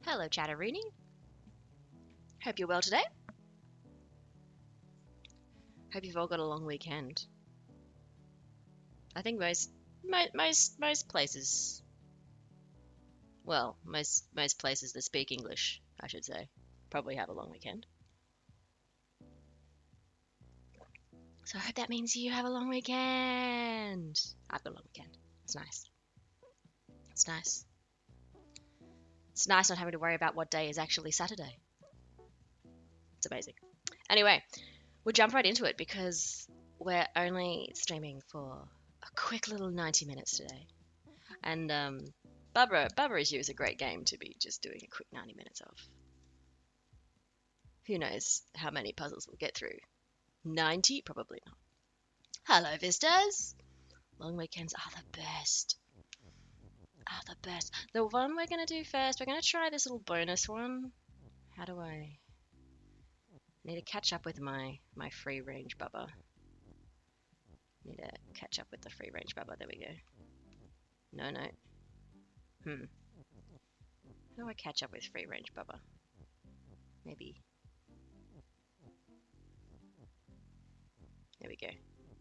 Hello, Chatterini. Hope you're well today. Hope you've all got a long weekend. I think most places, well, most places that speak English, I should say, probably have a long weekend. So I hope that means you have a long weekend. I've got a long weekend. It's nice. It's nice. It's nice not having to worry about what day is actually Saturday. It's amazing. Anyway, we'll jump right into it because we're only streaming for a quick little 90 minutes today. And Barbara Is You is a great game to be just doing a quick 90 minutes of. Who knows how many puzzles we'll get through? 90? Probably not. Hello, Vistas! Long weekends are the best. Are the best. The one we're going to do first, we're going to try this little bonus one. How do I need to catch up with my free range bubba? Need to catch up with the free range bubba. There we go. No. How do I catch up with free range bubba? Maybe. There we go.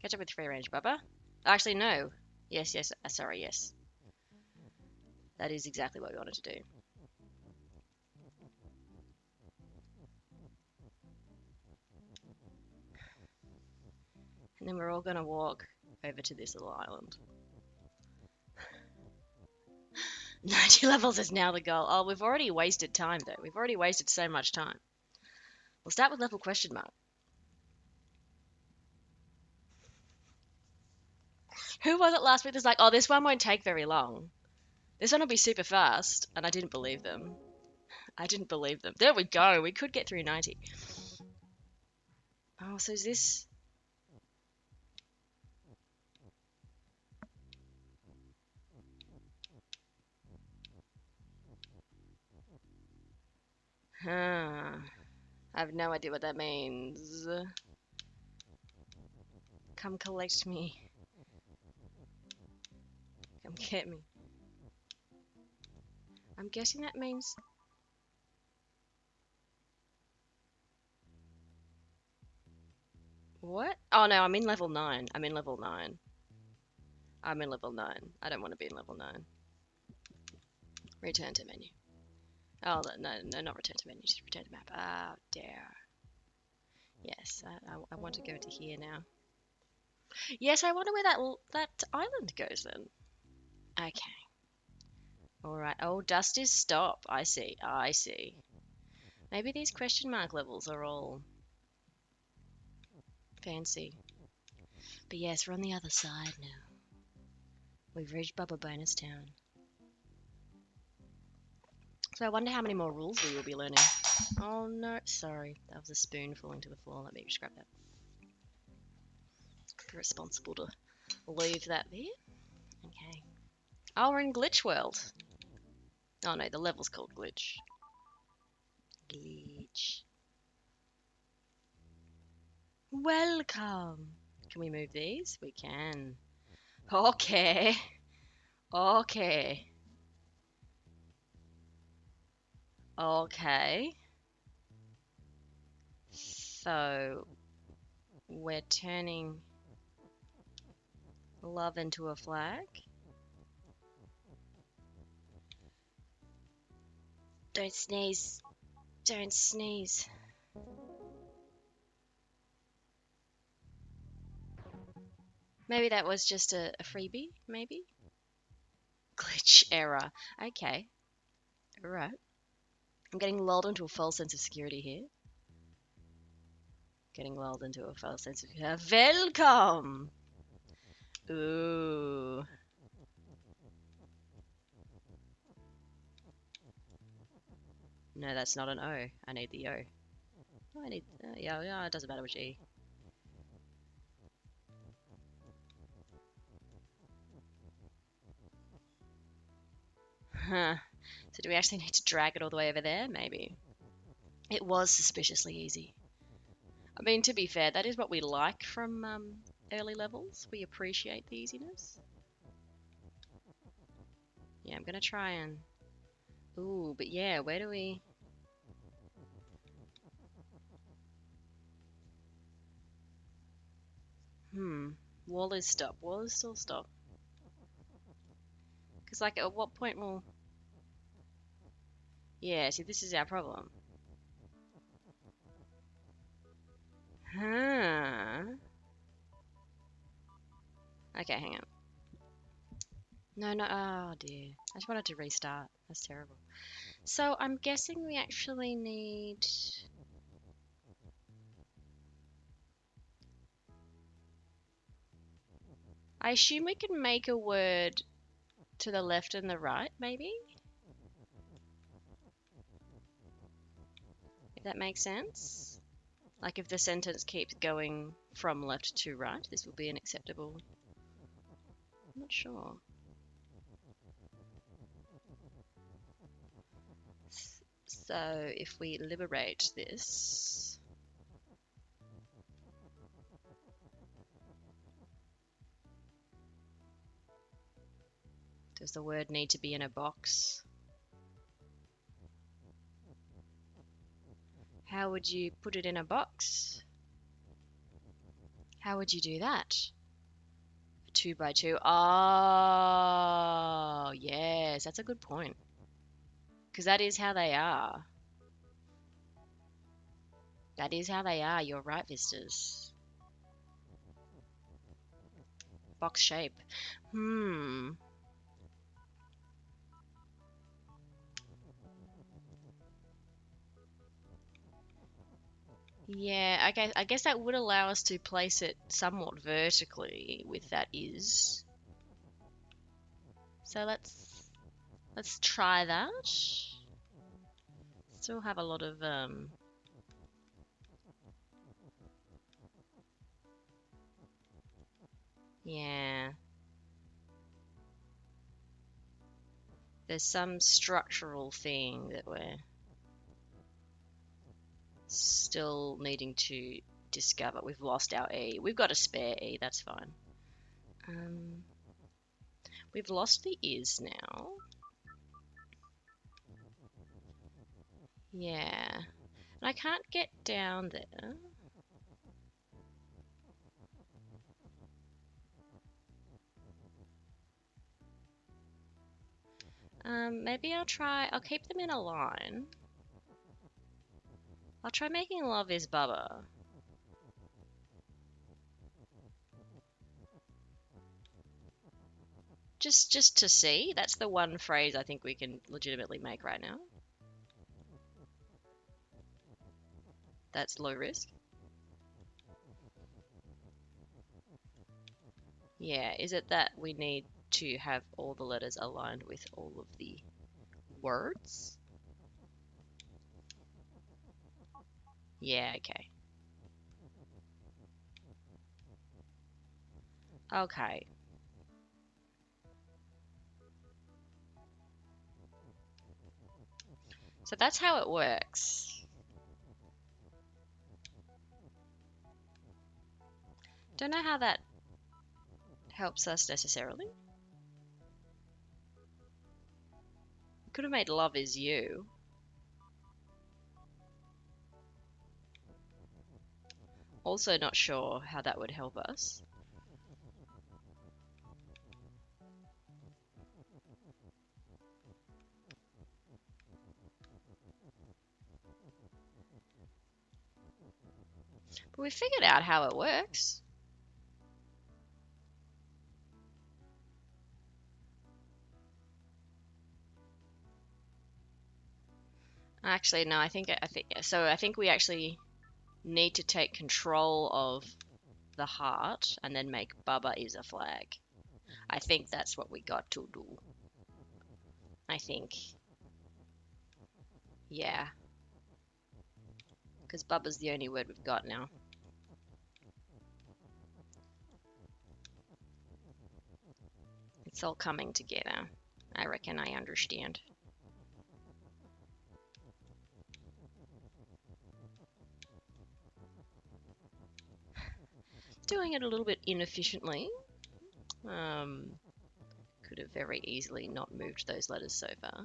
Catch up with free range bubba. Actually, no. Yes. Sorry, yes. That is exactly what we wanted to do. And then we're all going to walk over to this little island. 90 levels is now the goal. Oh, we've already wasted time, though. We've already wasted so much time. We'll start with level question mark. Who was it last week that's like, oh, this one won't take very long. This one will be super fast. And I didn't believe them. There we go. We could get through 90. Oh, so is this... Huh. I have no idea what that means. Come collect me. Come get me. I'm guessing that means... What? Oh, no, I'm in level 9. I'm in level 9. I don't want to be in level 9. Return to menu. Oh, no, not return to menu. Just return to map. Oh, dear. Yes, I want to go to here now. Yes, I wonder where that island goes then. Okay. Alright. Oh, dust is stop. I see. Maybe these question mark levels are all fancy. But yes, we're on the other side now. We've reached Bubba Bonus Town. So I wonder how many more rules we will be learning. Oh no, sorry. That was a spoon falling to the floor. Let me just grab that. Responsible to leave that there. Okay. Oh, we're in Glitch World. Oh no, the level's called Glitch. Glitch. Welcome. Can we move these? We can. Okay. Okay. So we're turning love into a flag. Don't sneeze. Don't sneeze. Maybe that was just a freebie, maybe? Glitch error. Okay. Alright. I'm getting lulled into a false sense of security here. Welcome! Ooh. No, that's not an O. I need the O. Oh, I need... yeah, it doesn't matter which E. Huh. So do we actually need to drag it all the way over there? Maybe. It was suspiciously easy. I mean, to be fair, that is what we like from early levels. We appreciate the easiness. Yeah, I'm gonna try and... Ooh, but yeah, where do we... Wall is stop. Wall is still stop. Because, like, at what point will... Yeah, see, this is our problem. Huh. Okay, hang on. No, no, oh dear. I just wanted to restart. That's terrible. So I'm guessing we actually need... I assume we can make a word to the left and the right, maybe? If that makes sense? Like if the sentence keeps going from left to right, this will be an acceptable... I'm not sure. So if we liberate this... Does the word need to be in a box? How would you put it in a box? How would you do that? 2 by 2. Oh, yes, that's a good point. Because that is how they are. That is how they are. You're right, Vistas. Box shape. Yeah, okay. I guess that would allow us to place it somewhat vertically with that is. So let's try that. Still have a lot of yeah. There's some structural thing that we're still needing to discover. We've lost our E. We've got a spare E, that's fine. We've lost the is now. Yeah. And I can't get down there. Maybe I'll keep them in a line. I'll try making love is Bubba. Just to see. That's the one phrase I think we can legitimately make right now. That's low risk. Yeah, is it that we need to have all the letters aligned with all of the words? Yeah, okay. Okay. So that's how it works. Don't know how that helps us necessarily. Could have made love is you. Also not sure how that would help us. But we figured out how it works. Actually, no, I think we actually need to take control of the heart and then make Bubba is a flag. I think that's what we got to do. I think. Yeah. Because Bubba's the only word we've got now. It's all coming together. I reckon I understand. Doing it a little bit inefficiently. Could have very easily not moved those letters so far.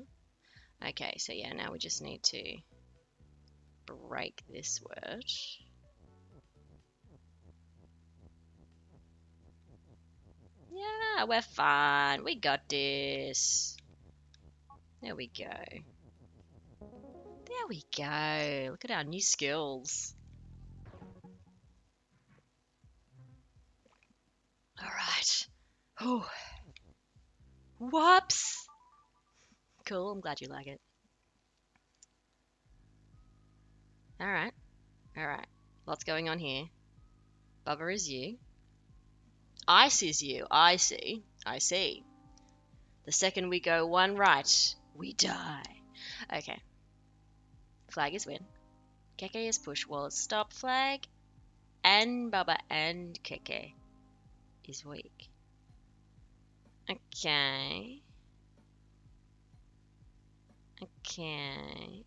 Okay, so yeah, now we just need to break this word. Yeah, we're fine. We got this. There we go. There we go. Look at our new skills. All right. Oh, whoops. Cool, I'm glad you like it. Alright, alright. Lots going on here. Bubba is you. Ice is you. I see. I see. The second we go one right, we die. Okay. Flag is win. Keke is push. Well, stop flag. And Bubba and Keke is weak. Okay. Okay.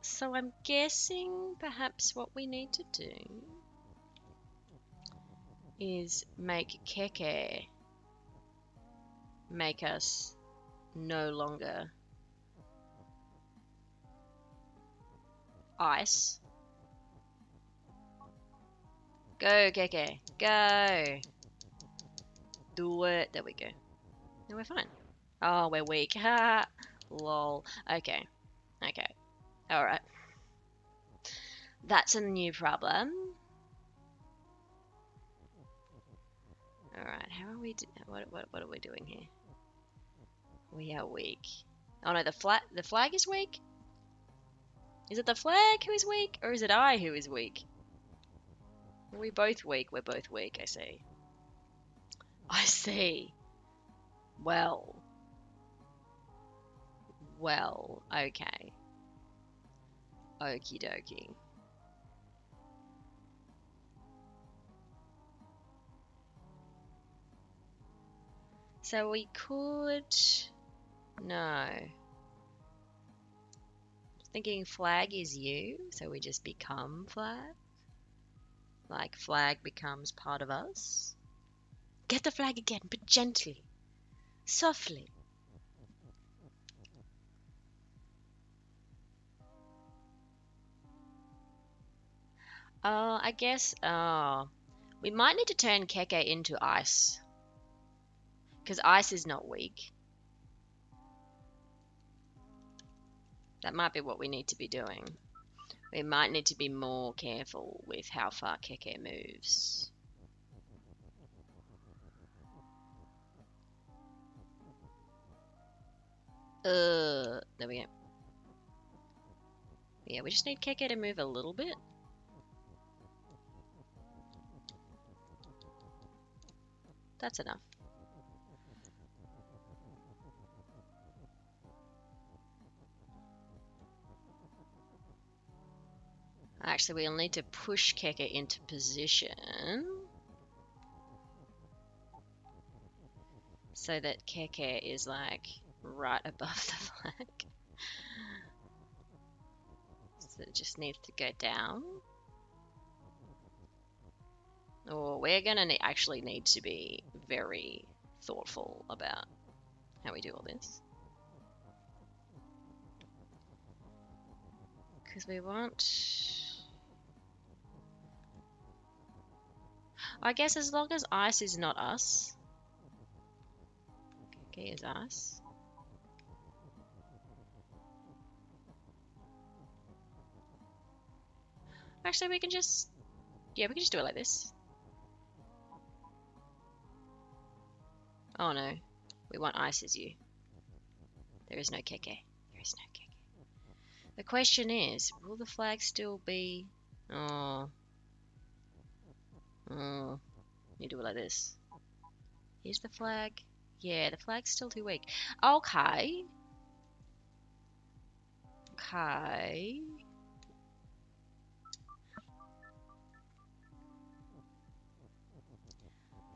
So I'm guessing perhaps what we need to do is make Keke make us no longer ice. Go, Keke. Go. Do it. There we go. No, we're fine. Oh, we're weak. Ha. Lol. Okay. Okay. Alright. That's a new problem. Alright, how are we what are we doing here? We are weak. Oh no, the flag is weak? Is it the flag who is weak? Or is it I who is weak? Are we both weak? We're both weak, I see. I see. Well. Well, okay. Okie dokie. So we could... No. Thinking flag is you, so we just become flag? Like flag becomes part of us? Get the flag again, but gently. Softly. I guess, we might need to turn Keke into ice. Because ice is not weak. That might be what we need to be doing. We might need to be more careful with how far Keke moves. There we go. Yeah, we just need Keke to move a little bit. That's enough. Actually, we'll need to push Keke into position so that Keke is like right above the flag. So it just needs to go down. Or we're gonna actually need to be very thoughtful about how we do all this. Because we want... I guess as long as ice is not us. Okay, is us. Actually, we can just... Yeah, we can just do it like this. Oh no. We want ice as you. There is no Keke. There is no Keke. The question is, will the flag still be... Oh. Oh. You do it like this. Here's the flag. Yeah, the flag's still too weak. Okay. Okay.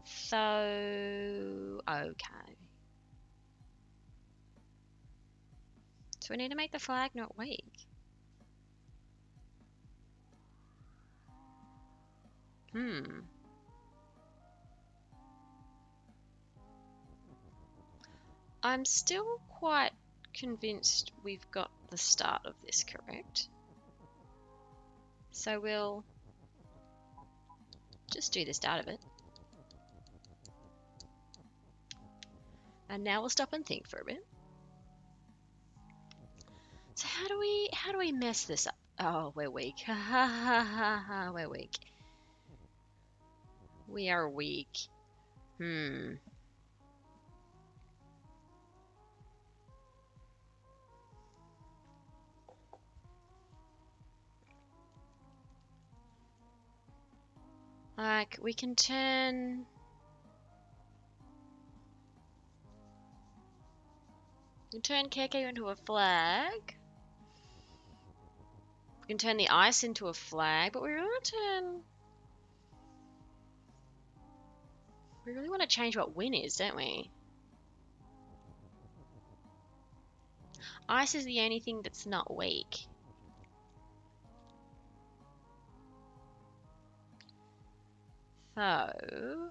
So, okay. So we need to make the flag not weak. I'm still quite convinced we've got the start of this correct. So we'll just do the start of it. And now we'll stop and think for a bit. So how do we mess this up? Oh, we're weak. Ha ha ha ha ha, we're weak. We are weak. Hmm. Like, we can turn... We can turn Keke into a flag. We can turn the ice into a flag, but we really want to turn... We really want to change what win is, don't we? Ice is the only thing that's not weak. So...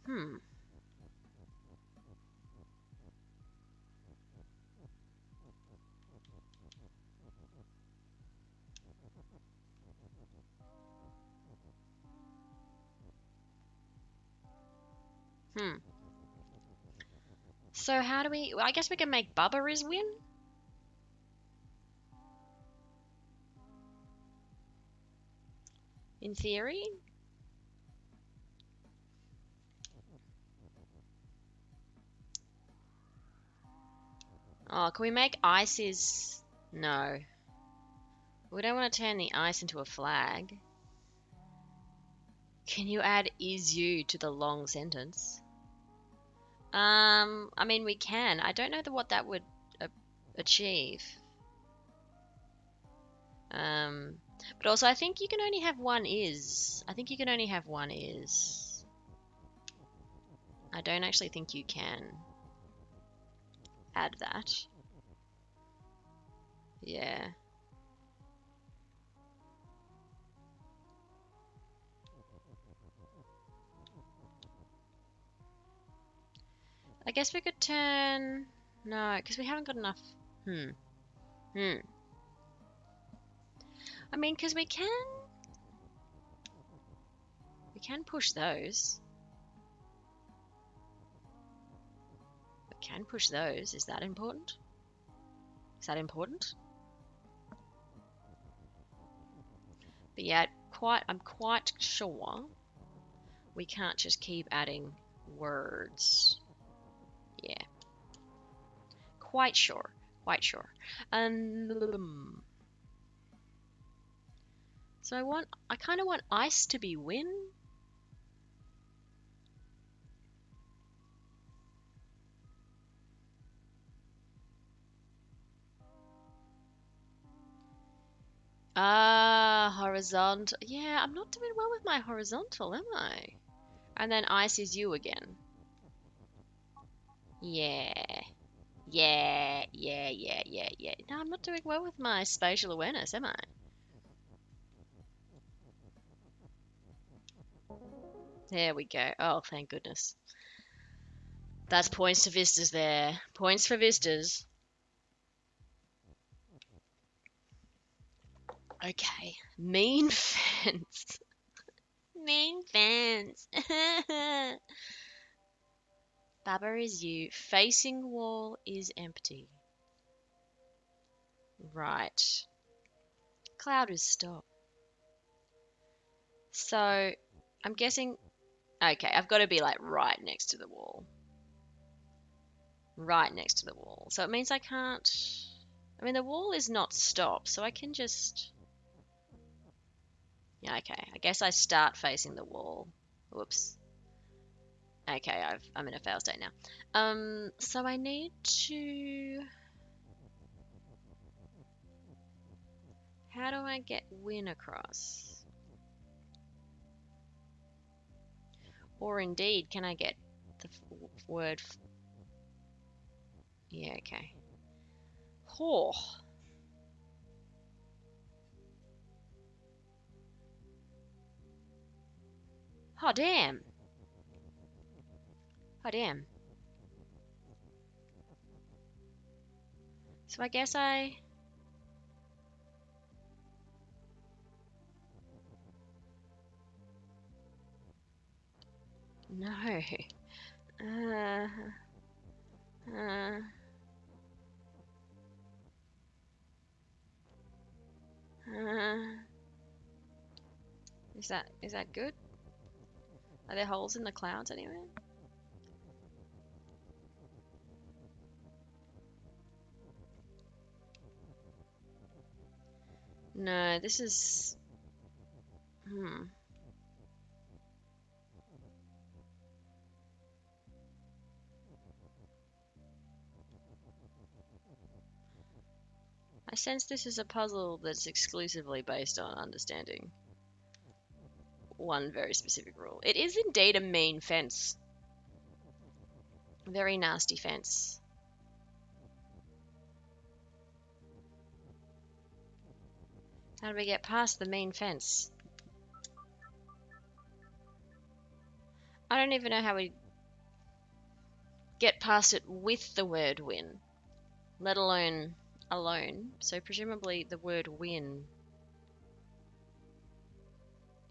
Hmm. Hmm. So how do we... Well, I guess we can make Bubba Riz win? In theory? Oh, can we make ices? No. We don't want to turn the ice into a flag. Can you add is you to the long sentence? I mean, we can. I don't know what that would achieve. But also I think you can only have one is. I think you can only have one is. I don't actually think you can add that. Yeah. I guess we could turn... No, because we haven't got enough... I mean, because we can... We can push those. We can push those. Is that important? Is that important? But yeah, I'm quite sure we can't just keep adding words. Yeah. Quite sure. Quite sure. So I kind of want ice to be win. Horizontal. Yeah, I'm not doing well with my horizontal, am I? And then ice is you again. Yeah. Yeah. No, I'm not doing well with my spatial awareness, am I? There we go. Oh, thank goodness. That's points to vistas there. Points for vistas. Okay. Mean fence. Mean fence. Baba is you. Facing wall is empty. Right. Cloud is stop. So, I'm guessing... Okay, I've got to be like right next to the wall. Right next to the wall. So it means I can't... I mean, the wall is not stop, so I can just... Yeah, okay. I guess I start facing the wall. Whoops. Okay, I'm in a fail state now. So I need to... How do I get win across? Or indeed, can I get the word... Yeah, okay. Oh. Oh, damn. Oh, damn. So I guess I... No. Uh, uh, uh, Is that good? Are there holes in the clouds anywhere? No, this is... I sense this is a puzzle that's exclusively based on understanding one very specific rule. It is indeed a mean fence. Very nasty fence. How do we get past the mean fence? I don't even know how we get past it with the word win, let alone alone. So presumably the word win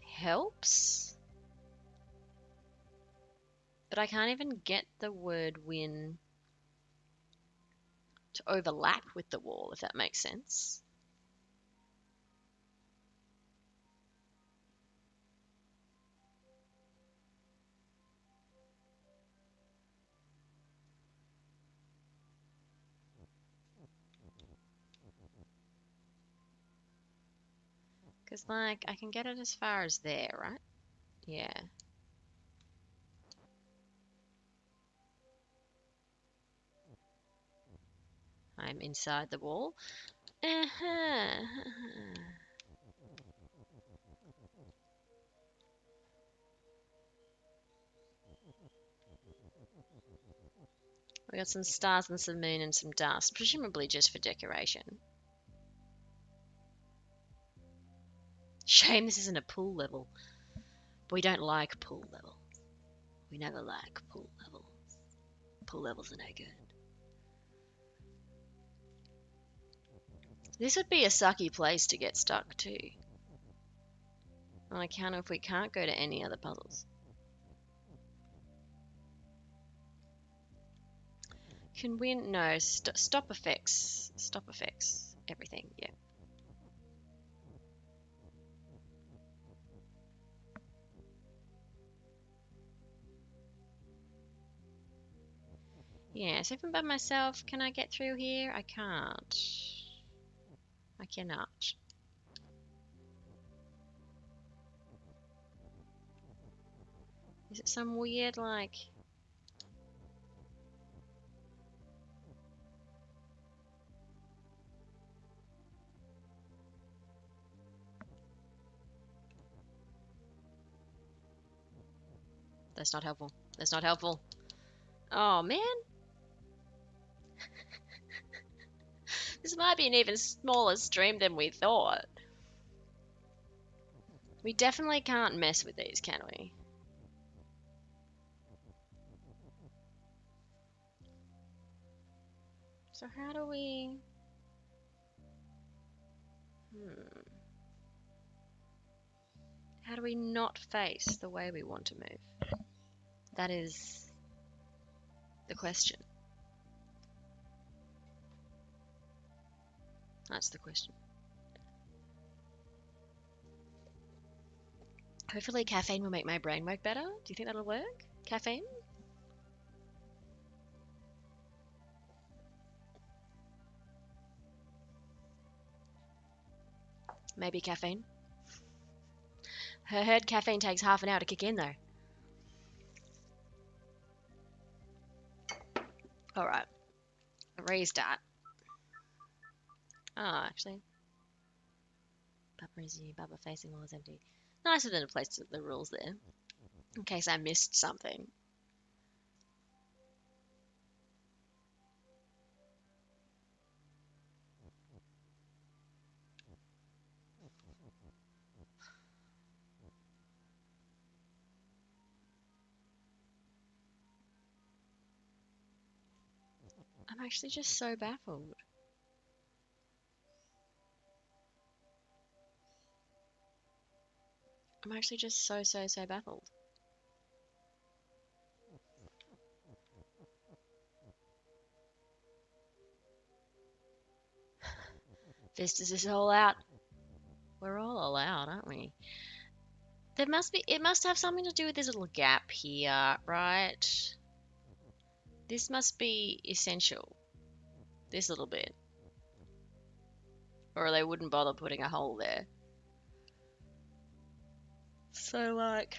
helps? But I can't even get the word win to overlap with the wall, if that makes sense. Because, like, I can get it as far as there, right? Yeah. I'm inside the wall. Uh-huh. We got some stars and some moon and some dust, presumably just for decoration. Shame this isn't a pool level. We don't like pool level. We never like pool levels. Pool levels are no good. This would be a sucky place to get stuck too. On account of we can't go to any other puzzles. Can win? No. Stop effects. Stop effects. Everything. Yeah. Yes, if I'm by myself, can I get through here? I can't. I cannot. Is it some weird, like... That's not helpful. That's not helpful. Oh, man. This might be an even smaller stream than we thought. We definitely can't mess with these, can we? So how do we... How do we not face the way we want to move? That is the question. That's the question. Hopefully caffeine will make my brain work better. Do you think that'll work? Caffeine? Maybe caffeine. I heard caffeine takes half an hour to kick in, though. Alright. Restart. Oh, actually. Bubba facing wall is empty. Nicer than a place to the rules there. In case I missed something. I'm actually just so baffled. I'm actually just so baffled. Vistas is all out. We're all out, aren't we? It must have something to do with this little gap here, right? This must be essential. This little bit. Or they wouldn't bother putting a hole there. So, like,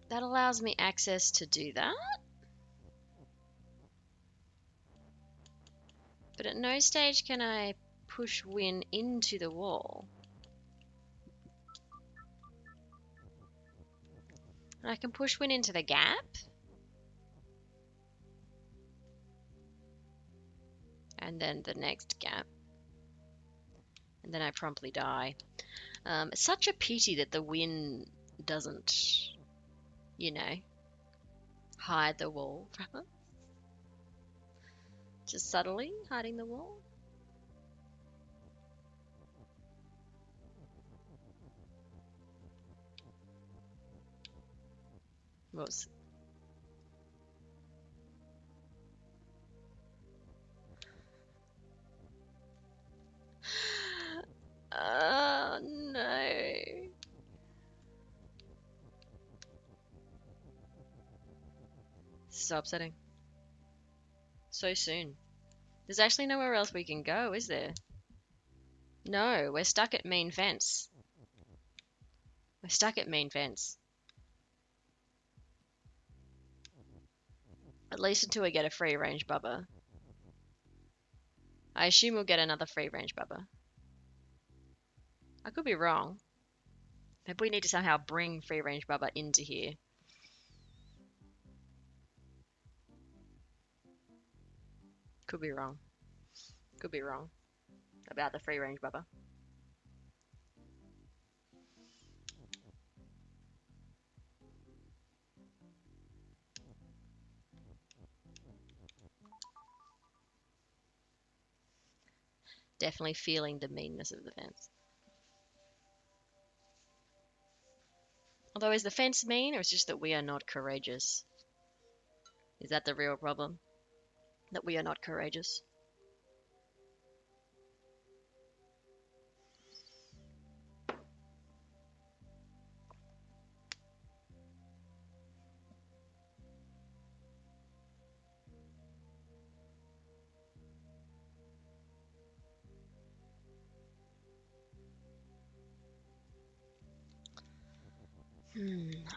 that allows me access to do that. But at no stage can I push Win into the wall. And I can push Win into the gap. And then the next gap. And then I promptly die. It's such a pity that the Win doesn't, you know, hide the wall from it. Just subtly hiding the wall. Whoops. Oh no. This is so upsetting. So soon. There's actually nowhere else we can go, is there? No, we're stuck at main fence. We're stuck at main fence. At least until we get a free range bubba. I assume we'll get another free range bubba. I could be wrong. Maybe we need to somehow bring free range bubba into here. Could be wrong. Could be wrong about the free range bubba. Definitely feeling the meanness of the fence. Although, is the fence mean, or is it just that we are not courageous? Is that the real problem? That we are not courageous?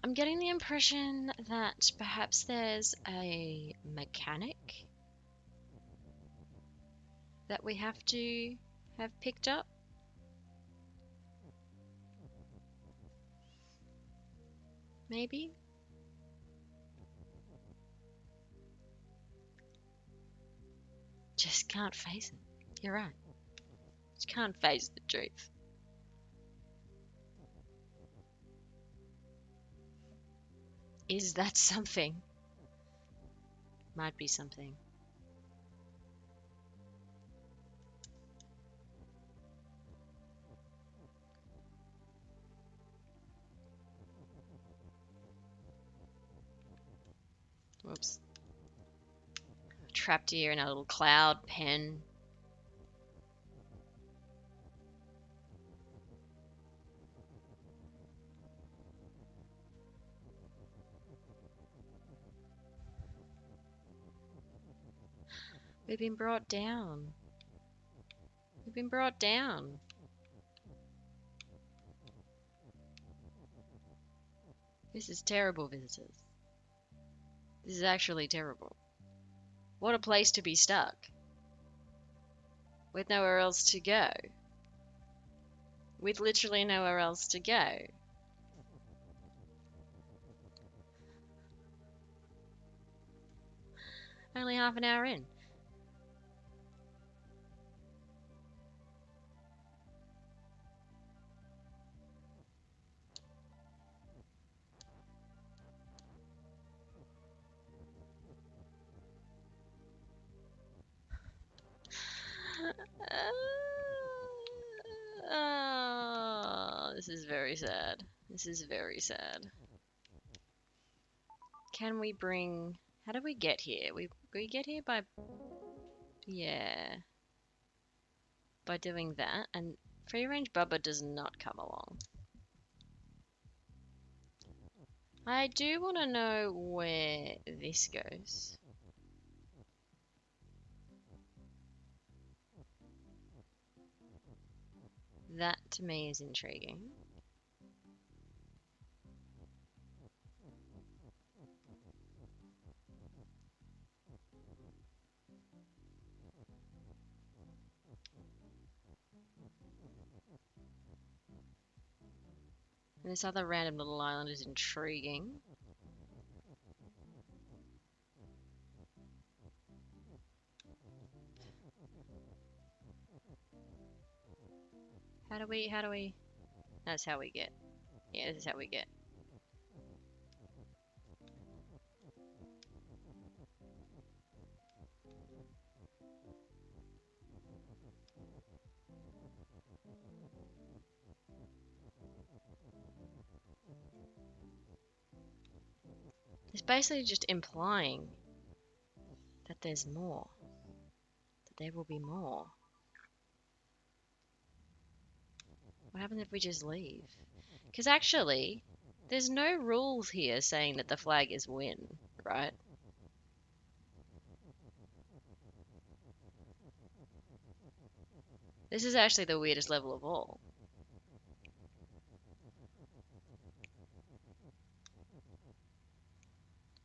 I'm getting the impression that perhaps there's a mechanic that we have to have picked up. Maybe? Just can't face it. You're right. Just can't face the truth. Is that something? Might be something. Whoops. Trapped here in a little cloud pen. We've been brought down. We've been brought down. This is terrible, visitors. This is actually terrible. What a place to be stuck. With nowhere else to go. With literally nowhere else to go. Only half an hour in. Oh, this is very sad. This is very sad. Can we bring... How do we get here? We get here by... Yeah. By doing that. And free range Bubba does not come along. I do want to know where this goes. That to me is intriguing. And this other random little island is intriguing. How do we, that's how we get, yeah, this is how we get. It's basically just implying that there's more, that there will be more. What happens if we just leave? Because actually, there's no rules here saying that the flag is win, right? This is actually the weirdest level of all.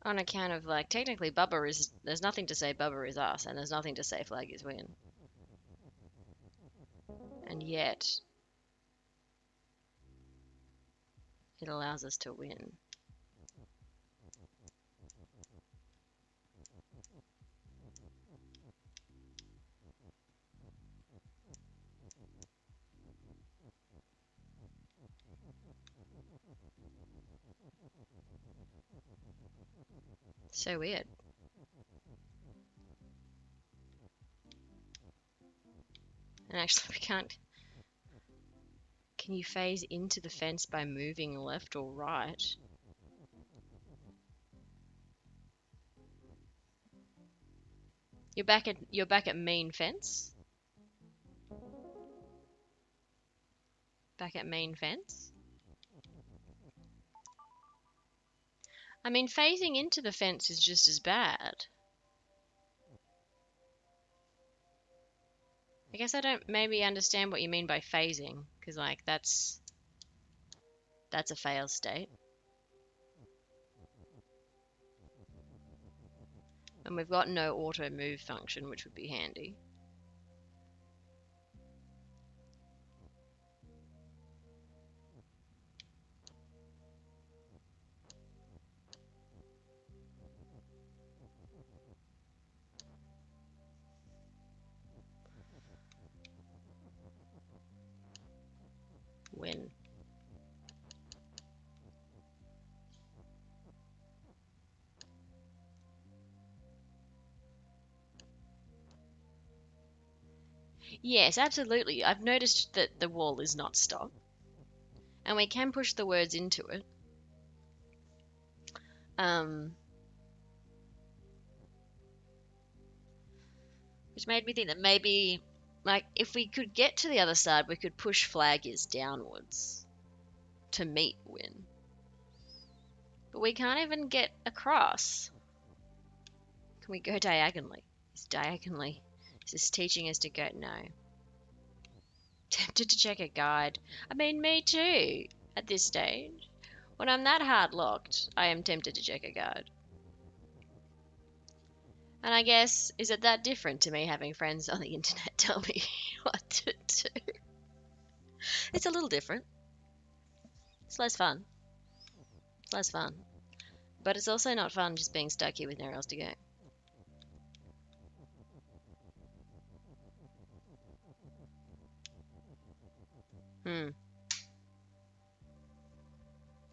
On account of, like, technically Bubba is, there's nothing to say Bubba is us, and there's nothing to say flag is win. And yet, it allows us to win. So weird. And actually, we can't. Can you phase into the fence by moving left or right? You're back at main fence. Back at main fence. I mean, phasing into the fence is just as bad. I guess I don't maybe understand what you mean by phasing, because, like, that's a fail state. And we've got no auto move function, which would be handy. Win. Yes, absolutely. I've noticed that the wall is not stop. And we can push the words into it. Which made me think that maybe, like, if we could get to the other side, we could push flag is downwards to meet win. But we can't even get across. Can we go diagonally? Is this teaching us to go? No. Tempted to check a guide. I mean, me too, at this stage. When I'm that hard locked, I am tempted to check a guide. And I guess, is it that different to me having friends on the internet tell me what to do? It's a little different. It's less fun. It's less fun. But it's also not fun just being stuck here with nowhere else to go.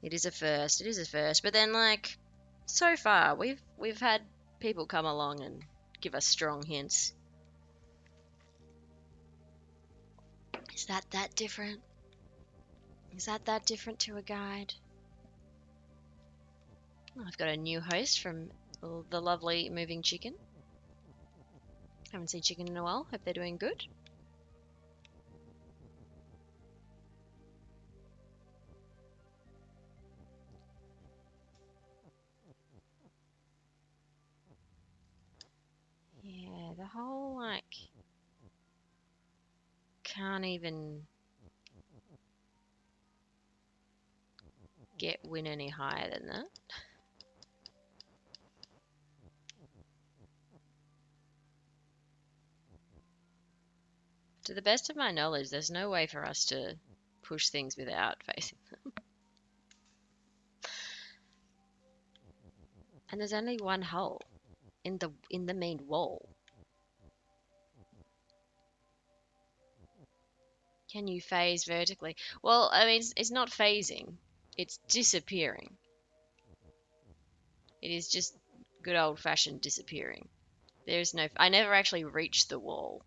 It is a first. It is a first. But then, like, so far we've had people come along and give us strong hints. Is that different? Is that different to a guide? Oh, I've got a new host from the lovely Moving Chicken. Haven't seen Chicken in a while. Hope they're doing good. whole, like, can't even win any higher than that. To the best of my knowledge, there's no way for us to push things without facing them. And there's only one hole in the main wall. Can you phase vertically? Well, I mean, it's not phasing. It's disappearing. It is just good old-fashioned disappearing. There's no... I never actually reached the wall.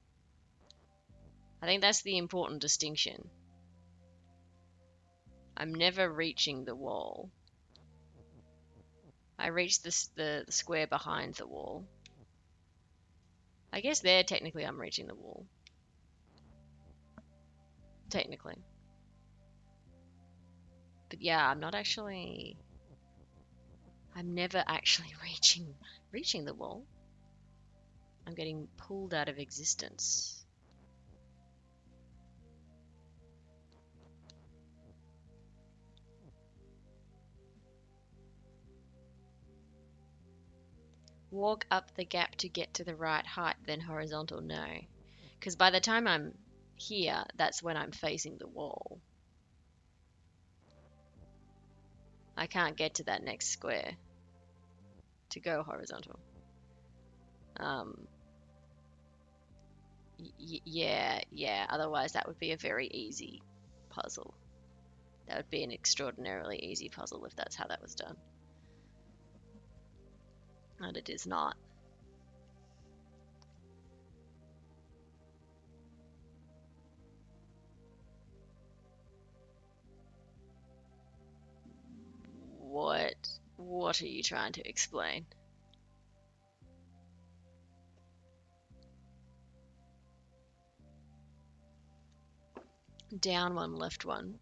I think that's the important distinction. I'm never reaching the wall. I reached the square behind the wall. I guess there, technically, I'm reaching the wall. Technically. But yeah, I'm never actually reaching the wall. I'm getting pulled out of existence. Walk up the gap to get to the right height, then horizontal, no. Because by the time I'm here, that's when I'm facing the wall. I can't get to that next square to go horizontal. Yeah. Otherwise, that would be a very easy puzzle. That would be an extraordinarily easy puzzle if that's how that was done. And it is not. What are you trying to explain? Down one, left one.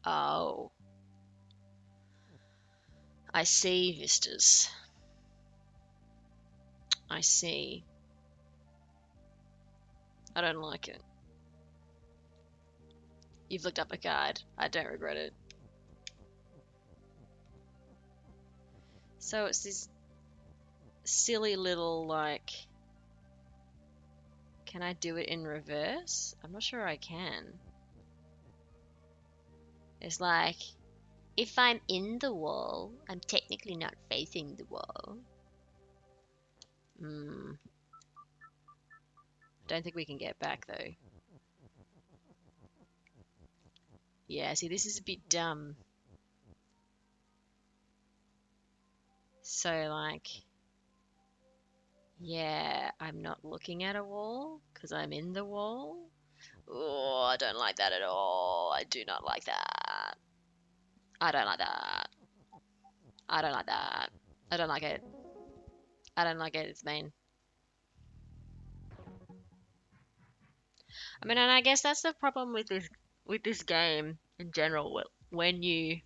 Oh. I see, Vistas. I see. I don't like it. You've looked up a guide. I don't regret it. So it's this silly little, like... Can I do it in reverse? I'm not sure I can. It's like, if I'm in the wall, I'm technically not facing the wall. Don't think we can get back, though. Yeah, see, this is a bit dumb. So, like... Yeah, I'm not looking at a wall, because I'm in the wall. Oh, I don't like that at all. I do not like that. I don't like that. I don't like that. I don't like it. I don't like it. It's mean. I mean, and I guess that's the problem with this game in general. When you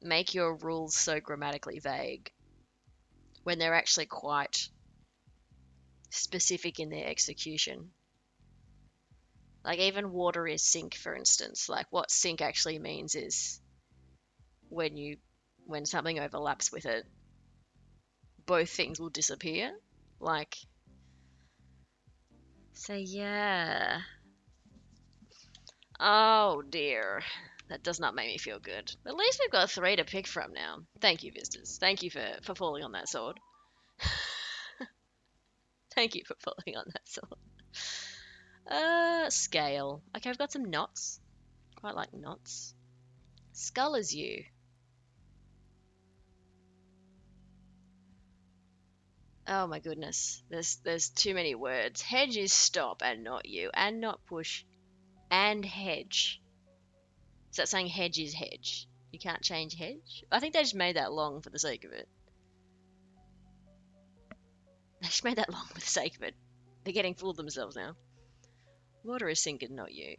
make your rules so grammatically vague, when they're actually quite specific in their execution. Like even water is sink, for instance. Like what sink actually means is when something overlaps with it, both things will disappear. Like, so yeah. Oh dear. That does not make me feel good. At least we've got 3 to pick from now. Thank you, Vistas. Thank you for falling on that sword. Thank you for falling on that sword. Scale. Okay, I've got some knots. Quite like knots. Skull is you. Oh my goodness. There's too many words. Hedge is stop and not you. And not push. And hedge. Is that saying hedge is hedge? You can't change hedge? I think they just made that long for the sake of it. They just made that long for the sake of it. They're getting full of themselves now. Water is sink and not you.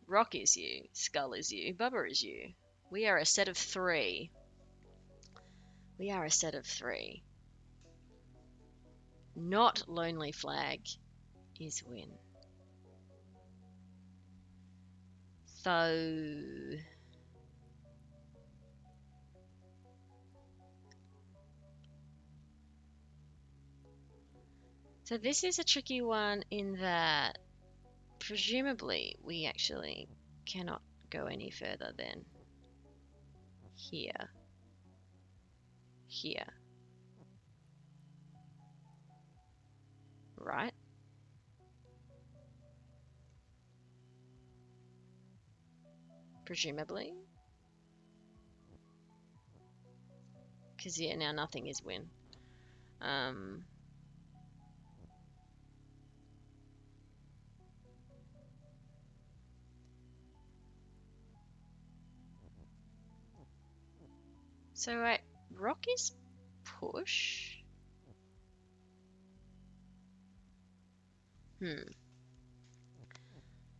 Rock is you. Skull is you. Bubba is you. We are a set of 3. We are a set of 3. Not lonely flag is win. So this is a tricky one in that presumably we actually cannot go any further than here. Here. Right? Presumably. Because, yeah, now nothing is win. So, right, rock is push.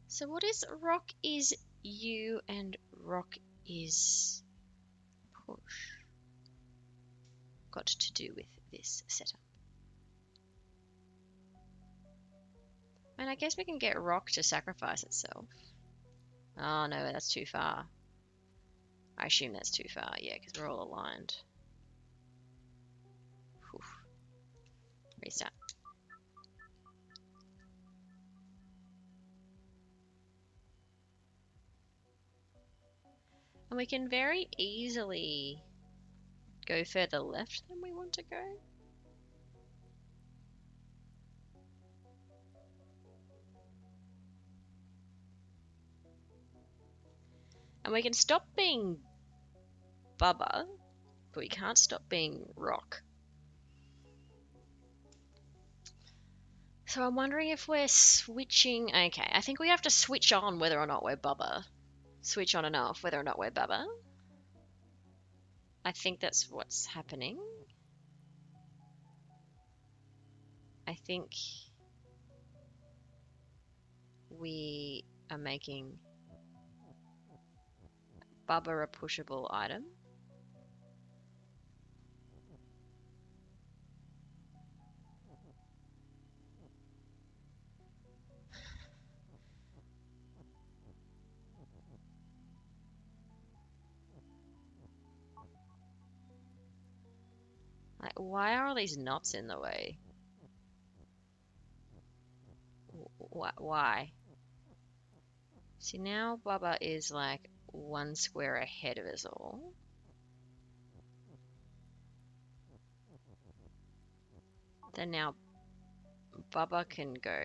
So what is rock is U and rock is push got to do with this setup? And I guess we can get rock to sacrifice itself. Oh no, that's too far. I assume that's too far, yeah, because we're all aligned. Whew. Restart. And we can very easily go further left than we want to go. And we can stop being Bubba, but we can't stop being rock. So I'm wondering if we're switching. Okay, I think we have to switch on whether or not we're Bubba. Switch on and off whether or not we're Bubba. I think that's what's happening. I think we are making Bubba a pushable item. Like, why are all these knots in the way? Why? See, now Bubba is like 1 square ahead of us all. Then now Bubba can go.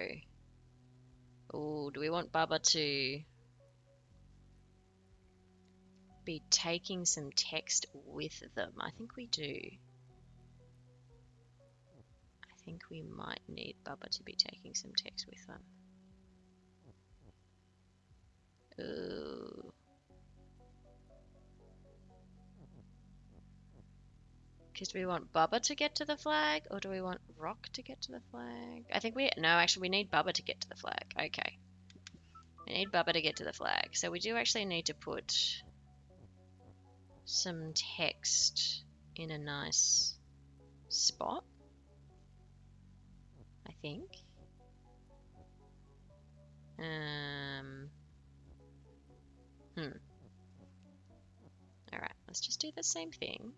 Oh, do we want Bubba to be taking some text with them? I think we do. I think we might need Bubba to be taking some text with them. Ooh. Because do we want Bubba to get to the flag, or do we want Rock to get to the flag? I think no, actually we need Bubba to get to the flag. Okay. We need Bubba to get to the flag. So we do actually need to put some text in a nice spot, I think. Alright, let's just do the same thing.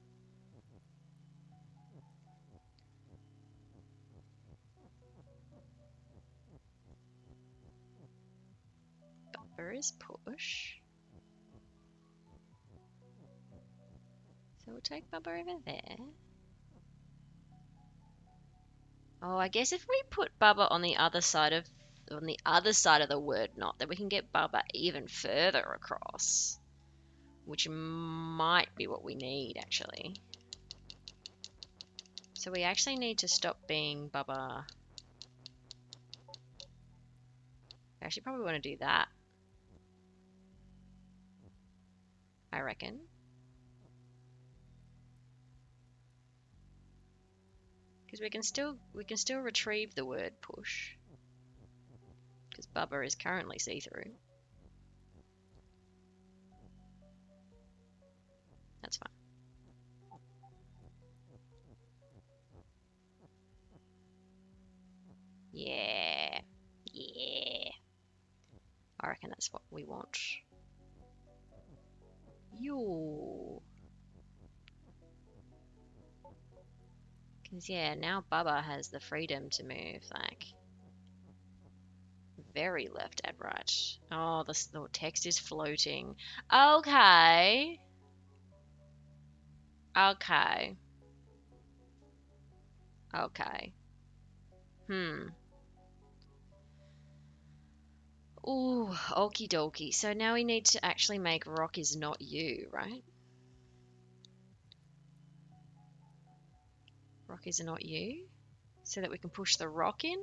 Bubba is push. So we'll take Bubba over there. Oh, I guess if we put Bubba on the other side of the word knot, then we can get Bubba even further across, which might be what we need actually. So we actually need to stop being Bubba. I actually probably want to do that, I reckon. Because we can still retrieve the word push. Because Bubba is currently see-through. That's fine. That's what we want. Yo. Because, yeah, now Bubba has the freedom to move, like, very left and right. Oh, the text is floating. Okay. Okay. Okay. Ooh, okie dokie. So now we need to actually make rock is not you, right? Rock is not you. So that we can push the rock in.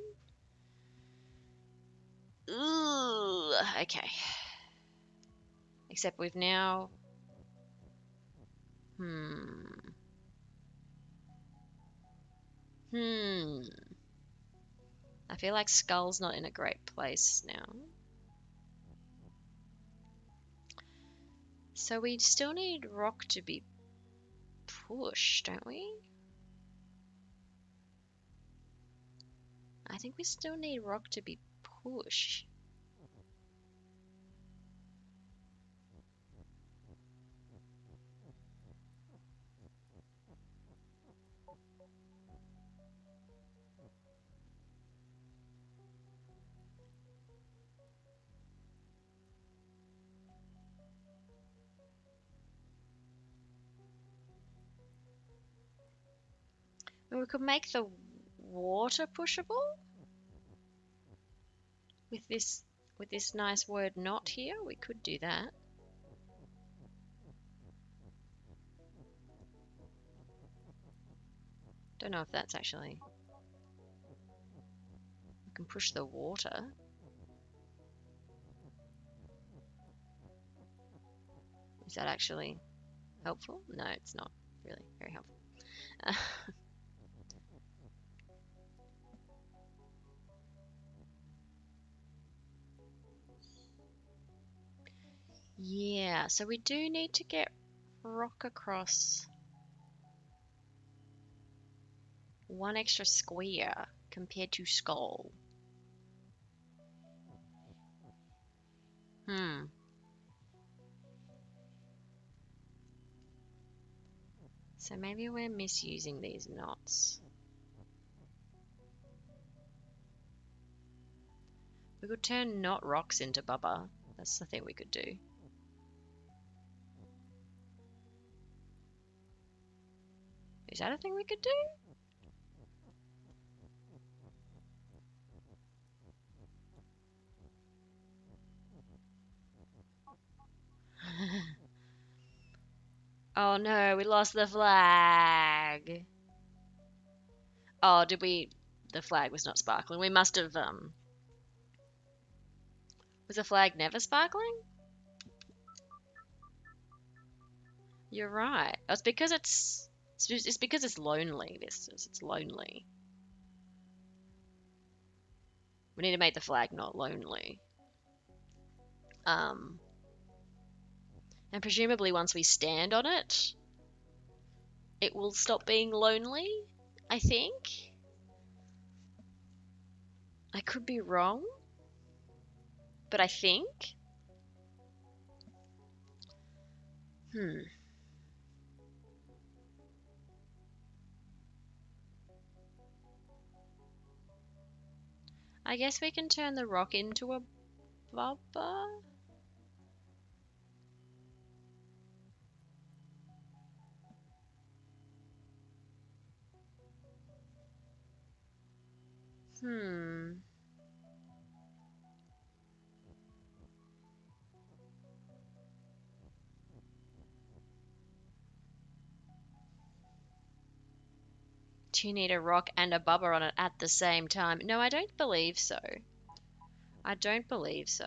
Ooh, okay. Except we've now... Hmm. I feel like Skull's not in a great place now. So we still need rock to be pushed, don't we? I think we still need rock to be pushed. We could make the water pushable with this nice word not here. We could do that. Don't know if that's actually... We can push the water. Is that actually helpful? No, it's not really very helpful. Yeah, so we do need to get rock across one extra square compared to Skull. So maybe we're misusing these knots. We could turn knot rocks into Bubba. That's the thing we could do. Is that a thing we could do? Oh no, we lost the flag. Oh, did we... The flag was not sparkling. We must have, Was the flag never sparkling? You're right. Oh, it's because it's because it's lonely. It's lonely. We need to make the flag not lonely. And presumably once we stand on it, it will stop being lonely, I think. I could be wrong, but I think. I guess we can turn the rock into a Bubba. Do you need a rock and a Bubba on it at the same time? No, I don't believe so. I don't believe so.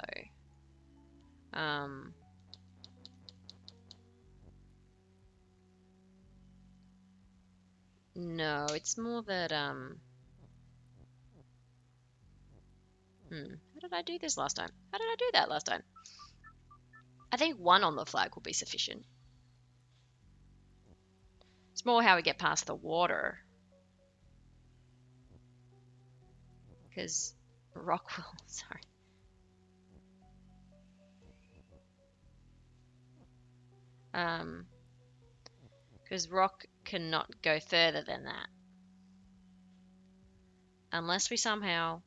No, it's more that, How did I do this last time? How did I do that last time? I think one on the flag will be sufficient. It's more how we get past the water. Because rock will... Sorry. Because rock cannot go further than that. Unless we somehow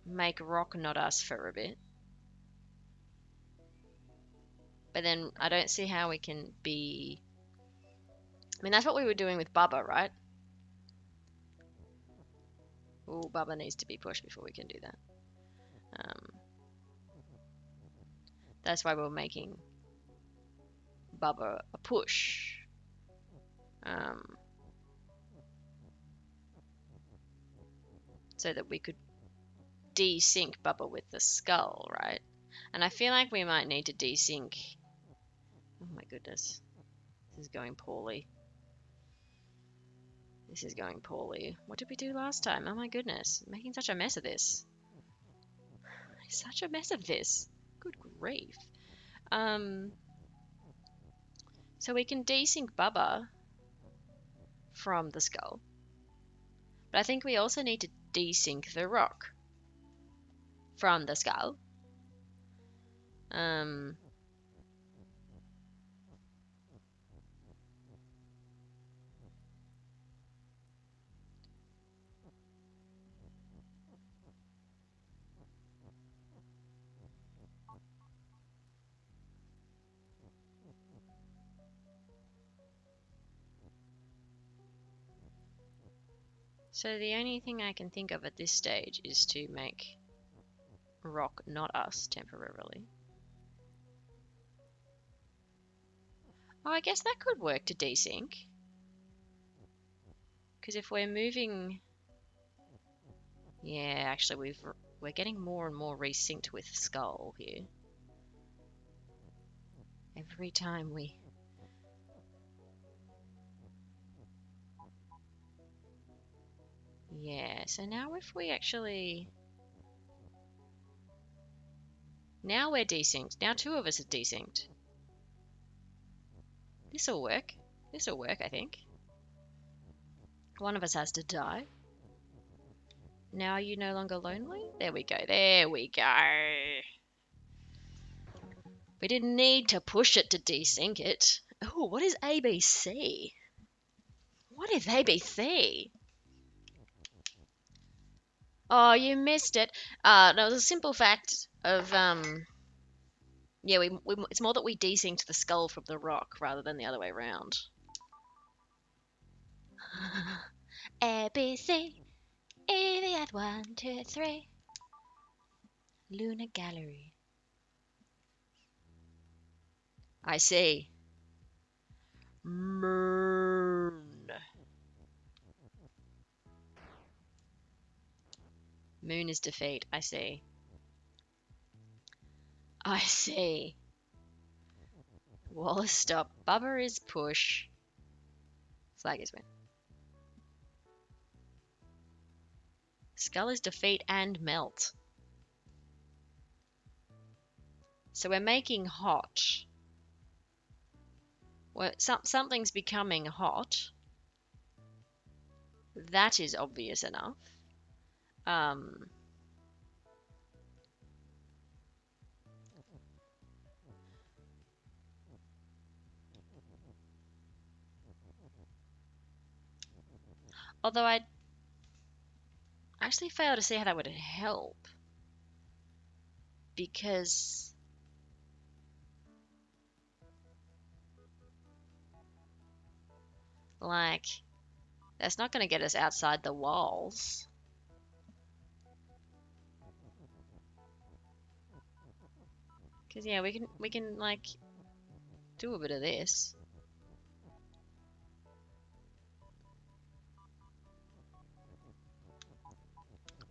make rock not us for a bit. But then I don't see how we can be... I mean, that's what we were doing with Bubba, right? Oh, Bubba needs to be pushed before we can do that. That's why we're making Bubba a push. So that we could desync Bubba with the skull, right? And I feel like we might need to desync. Oh my goodness. This is going poorly. This is going poorly. What did we do last time? Oh my goodness. I'm making such a mess of this. Such a mess of this. Good grief. So we can desync Bubba from the skull. But I think we also need to desync the rock from the skull. So the only thing I can think of at this stage is to make rock not us temporarily. Oh, I guess that could work to desync. Because if we're moving... Yeah, actually we're getting more and more resynced with skull here. Every time we... Yeah, so now if we actually... Now we're desynced. Now two of us are desynced. This'll work. This'll work, I think. One of us has to die. Now are you no longer lonely? There we go. There we go. We didn't need to push it to desync it. Oh, what is ABC? What is ABC? Oh, you missed it. No, it was a simple fact of yeah, it's more that we desynced the skull from the rock rather than the other way around. A B C E the F 1 2 3 Lunar Gallery. I see. Moon. Moon is defeat. I see. I see. Wallace stop. Bubba is push. Flag is win. Skull is defeat and melt. So we're making hot. Well, something's becoming hot. That is obvious enough. Although I actually fail to see how that would help. Because... like, that's not going to get us outside the walls. Because, yeah, we can, like, do a bit of this.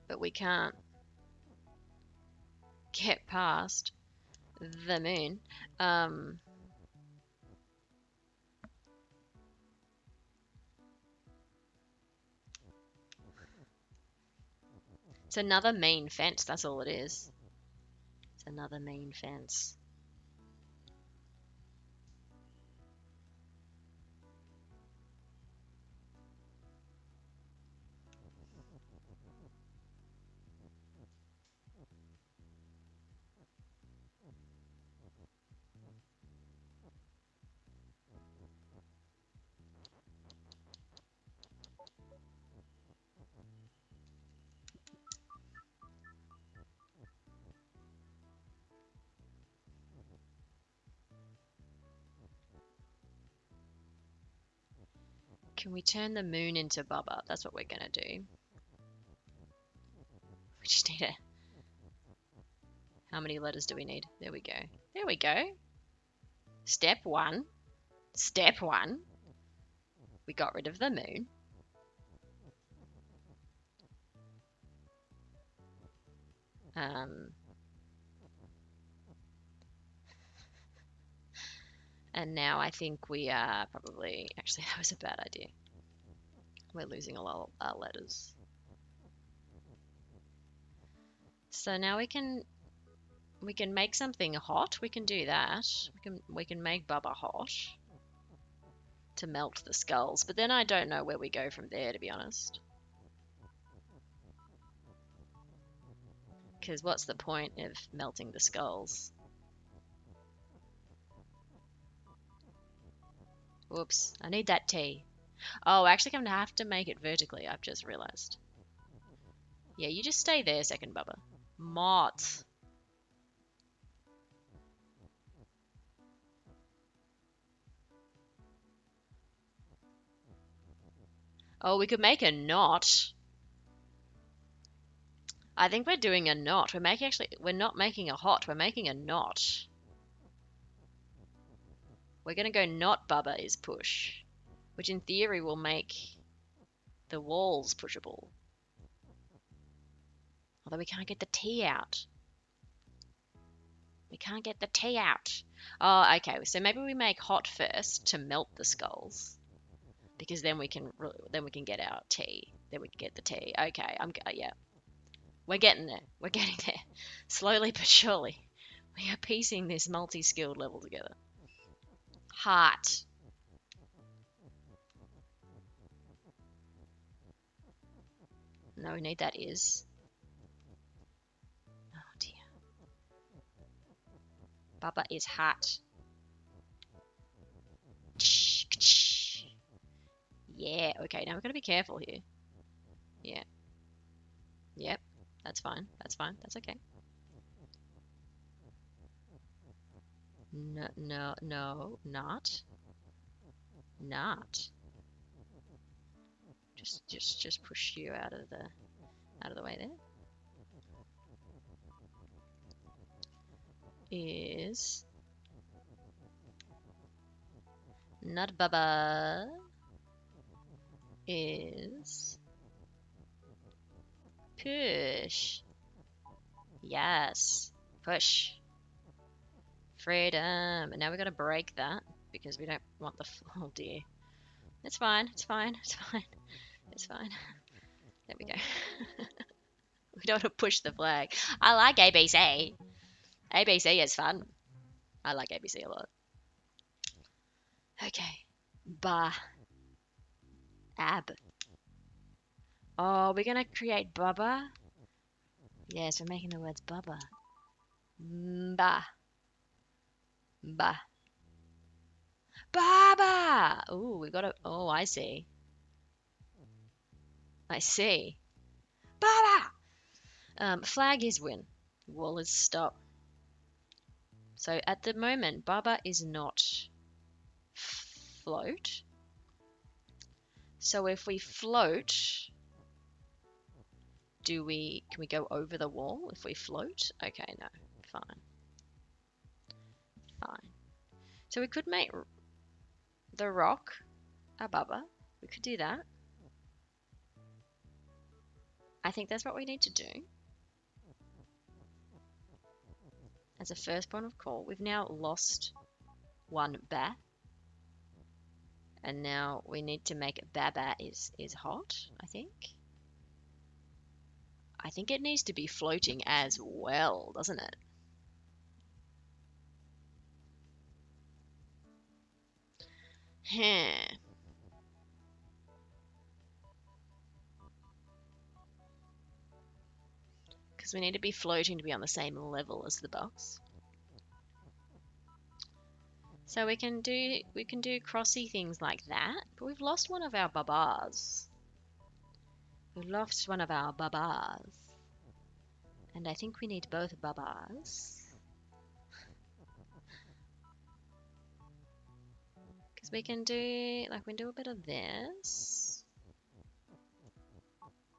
But we can't get past the moon. It's another main fence, that's all it is. It's another main fence. Can we turn the moon into Bubba? That's what we're gonna do. We just need a... How many letters do we need? There we go. There we go. Step one. Step one. We got rid of the moon. And now I think we are probably... Actually, that was a bad idea. We're losing a lot of our letters. So now we can make something hot. We can do that. We can make Bubba hot to melt the skulls. But then I don't know where we go from there, to be honest. Because what's the point of melting the skulls? Whoops, I need that T. Oh, actually I'm going to have to make it vertically, I've just realized. Yeah, you just stay there a second, Bubba. Mott. Oh, we could make a knot. I think we're doing a knot. We're not making a hot, we're making a knot. We're going to go knot Bubba is push, which in theory will make the walls pushable. Although we can't get the T out. We can't get the T out. Oh, okay. So maybe we make hot first to melt the skulls, because then we can get our T. Then we can get the T. Okay, yeah. We're getting there. We're getting there. Slowly but surely, we are piecing this multi-skilled level together. Heart. No, we need that is. Oh dear. Bubba is hot. Yeah, okay, now we've got to be careful here. Yeah. Yep, that's fine. That's fine. That's okay. No, no, no, not. Not. Just push you out of the way there. Is not Bubba. Is push. Yes, push. Freedom. And now we got to break that because we don't want the... Oh dear. It's fine. It's fine. It's fine. It's fine. There we go. We don't want to push the flag. I like ABC. ABC is fun. I like ABC a lot. Okay. Ba. Ab. Oh, we're going to create Bubba? Yes, we're making the words Bubba. Ba. Ba. Baba! Ooh, we got a... Oh, I see. I see. Baba! Flag is win. Wall is stop. So at the moment, Baba is not float. So if we float, can we go over the wall if we float? Okay, no, fine. Fine. So we could make the rock a Baba. We could do that. I think that's what we need to do. As a first point of call, we've now lost one ba. And now we need to make it Baba is hot, I think. I think it needs to be floating as well, doesn't it? Because we need to be floating to be on the same level as the box. So we can do crossy things like that, but we've lost one of our babas. We've lost one of our babas. And I think we need both babas. So we can do, like, we can do a bit of this.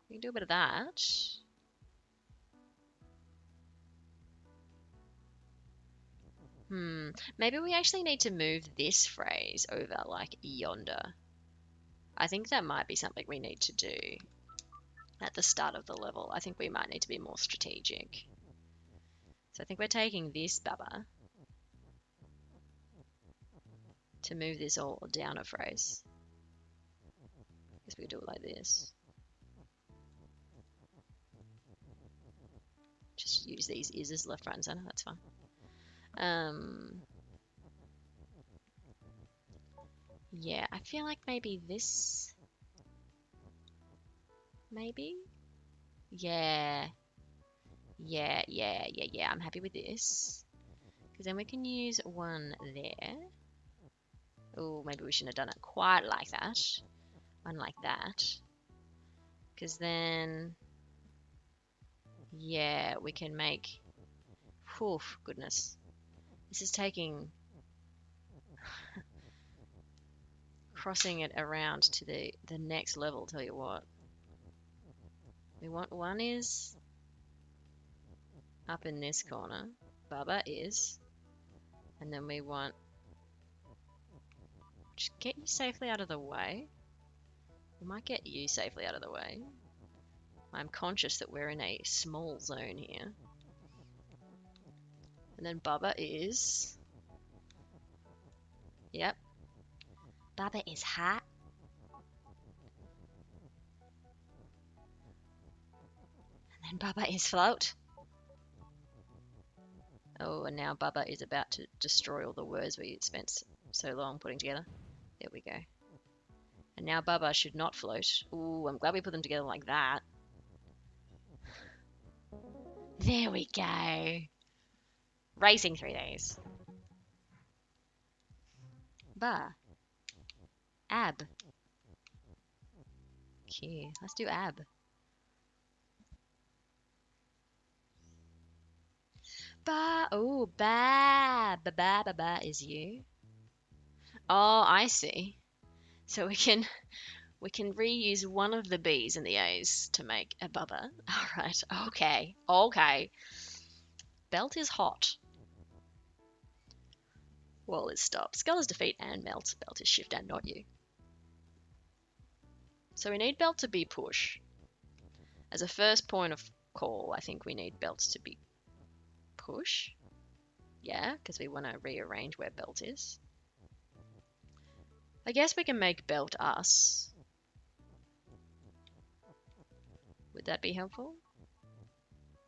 We can do a bit of that. Maybe we actually need to move this phrase over, like, yonder. I think that might be something we need to do at the start of the level. I think we might need to be more strategic. So I think we're taking this Baba to move this all down a phrase. I guess we could do it like this. Just use these is as left, right, and center. That's fine. Yeah, I feel like maybe this. Maybe? Yeah. Yeah. I'm happy with this. Because then we can use one there. Oh, maybe we shouldn't have done it quite like that. One like that. Because then, yeah, we can make, oof, goodness. This is taking, crossing it around to the next level, tell you what. We want one is up in this corner. Baba is. And then we want, just get you safely out of the way. We might get you safely out of the way. I'm conscious that we're in a small zone here. And then Baba is... Yep. Baba is hot. And then Baba is float. Oh, and now Baba is about to destroy all the words we spent so long putting together. There we go. And now Baba should not float. Ooh, I'm glad we put them together like that. There we go. Racing through these. Ba. Ab. Okay, let's do ab. Ba. Oh, ba. Ba is you. Oh, I see. So we can reuse one of the B's and the A's to make a Baba. All right. Okay. Belt is hot. Wall is stop. Skull is defeat and melt. Belt is shift and not you. So we need belt to be push. As a first point of call, I think we need belt to be push. Yeah, because we want to rearrange where belt is. I guess we can make belt us. Would that be helpful?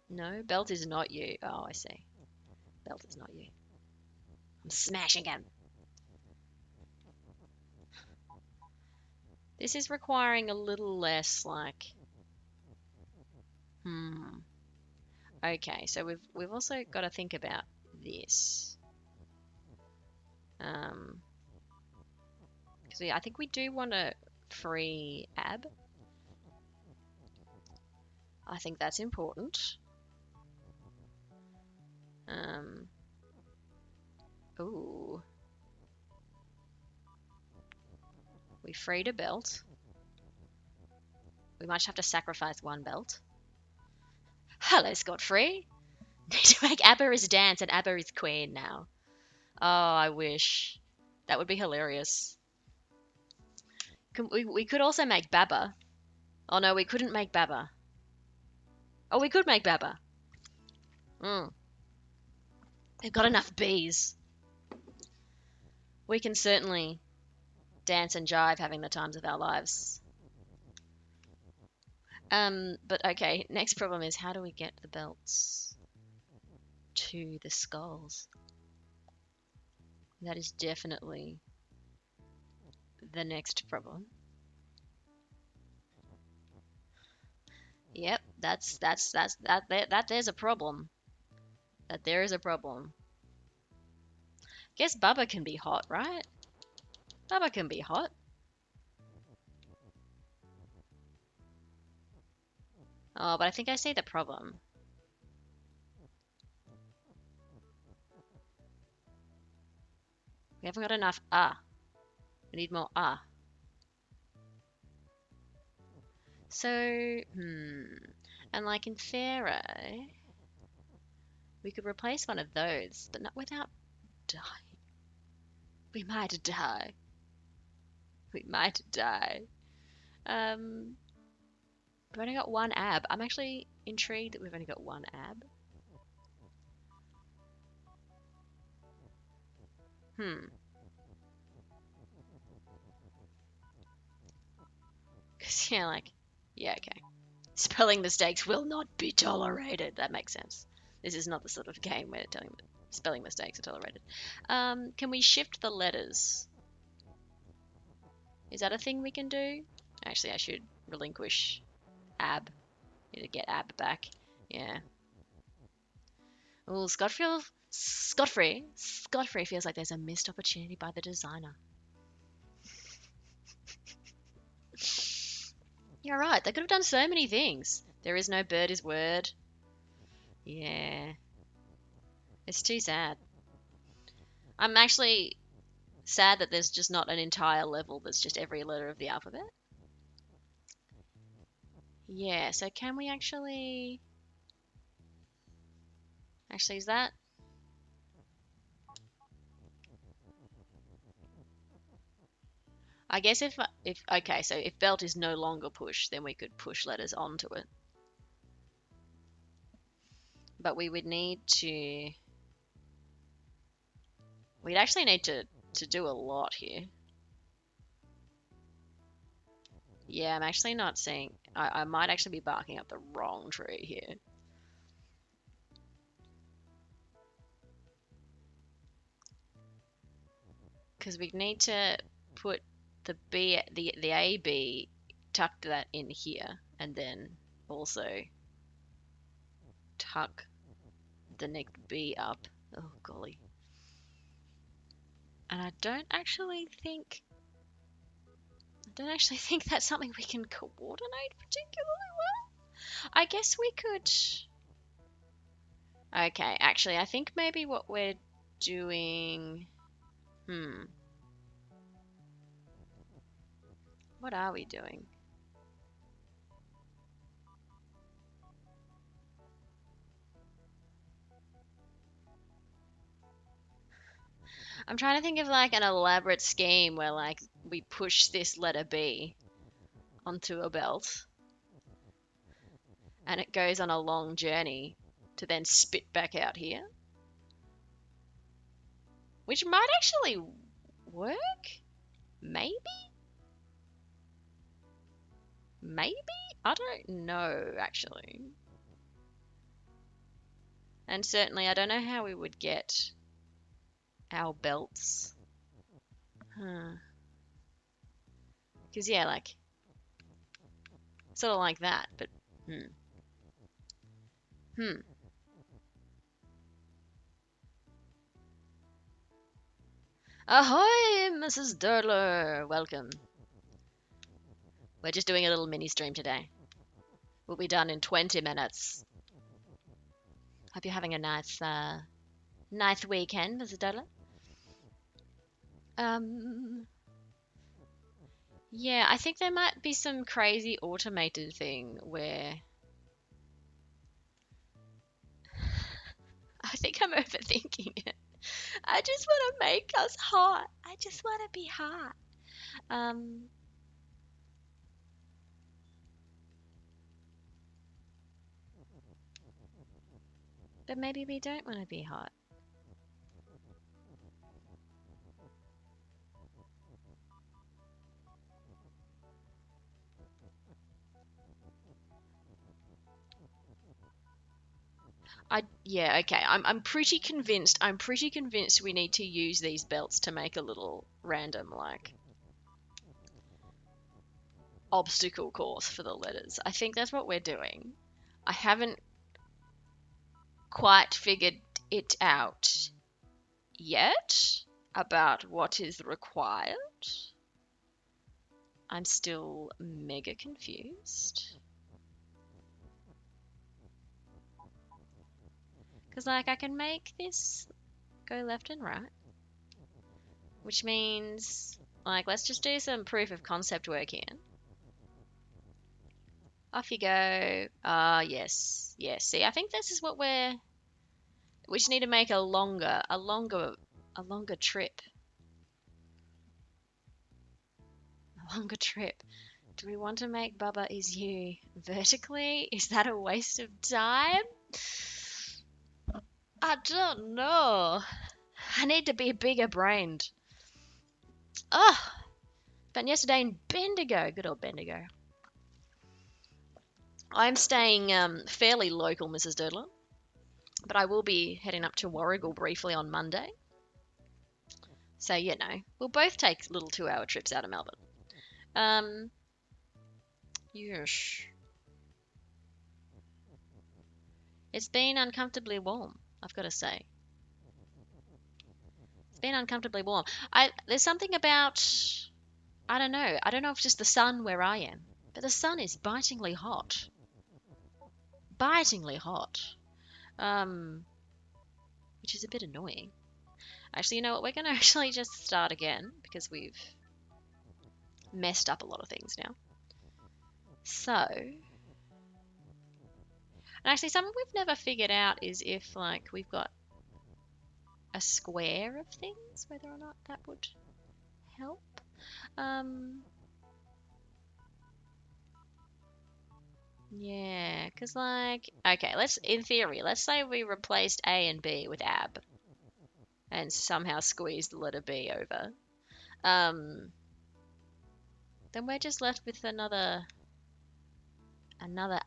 No, belt is not you. Oh, I see. Belt is not you. I'm smashing him. This is requiring a little less like... Okay, so we've also got to think about this. Because I think we do want to free ab. I think that's important. Ooh. We freed a belt. We might have to sacrifice one belt. Hello, Scot-free. Need to make Abba is dance and Abba is queen now. Oh, I wish. That would be hilarious. We could also make Baba. Oh no, we couldn't make Baba. Oh, we could make Baba. They've got enough bees. We can certainly dance and jive having the times of our lives. But okay, next problem is how do we get the belts to the skulls? That is definitely the next problem. Yep, that there's a problem. That there is a problem. Guess Baba can be hot, right? Baba can be hot. Oh, but I think I see the problem. We haven't got enough We need more. Ah. So, and like in theory, we could replace one of those, but not without dying. We might die. We might die. We've only got one ab. I'm actually intrigued that we've only got one ab. Cause yeah, like, yeah, okay. Spelling mistakes will not be tolerated. That makes sense. This is not the sort of game where telling spelling mistakes are tolerated. Can we shift the letters? Is that a thing we can do? Actually, I should relinquish ab. Need to get ab back. Yeah. Oh, Scotfrey feels like there's a missed opportunity by the designer. You're right. They could have done so many things. There is no bird is word. Yeah. It's too sad. I'm actually sad that there's just not an entire level that's just every letter of the alphabet. Yeah, so can we actually... Actually, is that... I guess if... Okay, so if belt is no longer push, then we could push letters onto it. But we would need to... We'd actually need to do a lot here. Yeah, I'm actually not seeing... I might actually be barking up the wrong tree here. Because we need to put the AB, tuck that in here, and then also tuck the next B up. Oh, golly. And I don't actually think that's something we can coordinate particularly well. I guess we could... Okay, actually, I think maybe what we're doing... What are we doing? I'm trying to think of like an elaborate scheme where like we push this letter B onto a belt and it goes on a long journey to then spit back out here. Which might actually work? Maybe? Maybe? I don't know, actually. And certainly I don't know how we would get our belts. Because, yeah, like, sort of like that, but, Ahoy, Mrs. Durdler! Welcome. We're just doing a little mini stream today. We'll be done in 20 minutes. Hope you're having a nice weekend, Mrs. Durdler. Yeah, I think there might be some crazy automated thing where... I think I'm overthinking it. I just want to make us hot. I just want to be hot. But maybe we don't want to be hot. Yeah, okay. I'm pretty convinced. I'm pretty convinced we need to use these belts to make a little random like obstacle course for the letters. I think that's what we're doing. I haven't quite figured it out yet about what is required. I'm still mega confused. Because, like, I can make this go left and right, which means Like, let's just do some proof of concept work here. Off you go. Ah, yes. Yes. See, I think this is what we just need to make a longer trip. A longer trip. Do we want to make Bubba Is You vertically? Is that a waste of time? I don't know. I need to be bigger brained. Oh, spent yesterday in Bendigo. Good old Bendigo. I'm staying fairly local, Mrs. Durdler, but I will be heading up to Warrigal briefly on Monday. So, you know, we'll both take little 2-hour trips out of Melbourne. Yes. It's been uncomfortably warm, I've got to say. It's been uncomfortably warm. There's something about, I don't know. I don't know if it's just the sun where I am, but the sun is bitingly hot. Bitingly hot. Which is a bit annoying. Actually, you know what? We're going to actually just start again because we've messed up a lot of things now. So, and actually something we've never figured out is if, like, we've got a square of things, whether or not that would help. Yeah, because, like, okay, in theory, let's say we replaced A and B with ab and somehow squeezed the letter B over. Then we're just left with another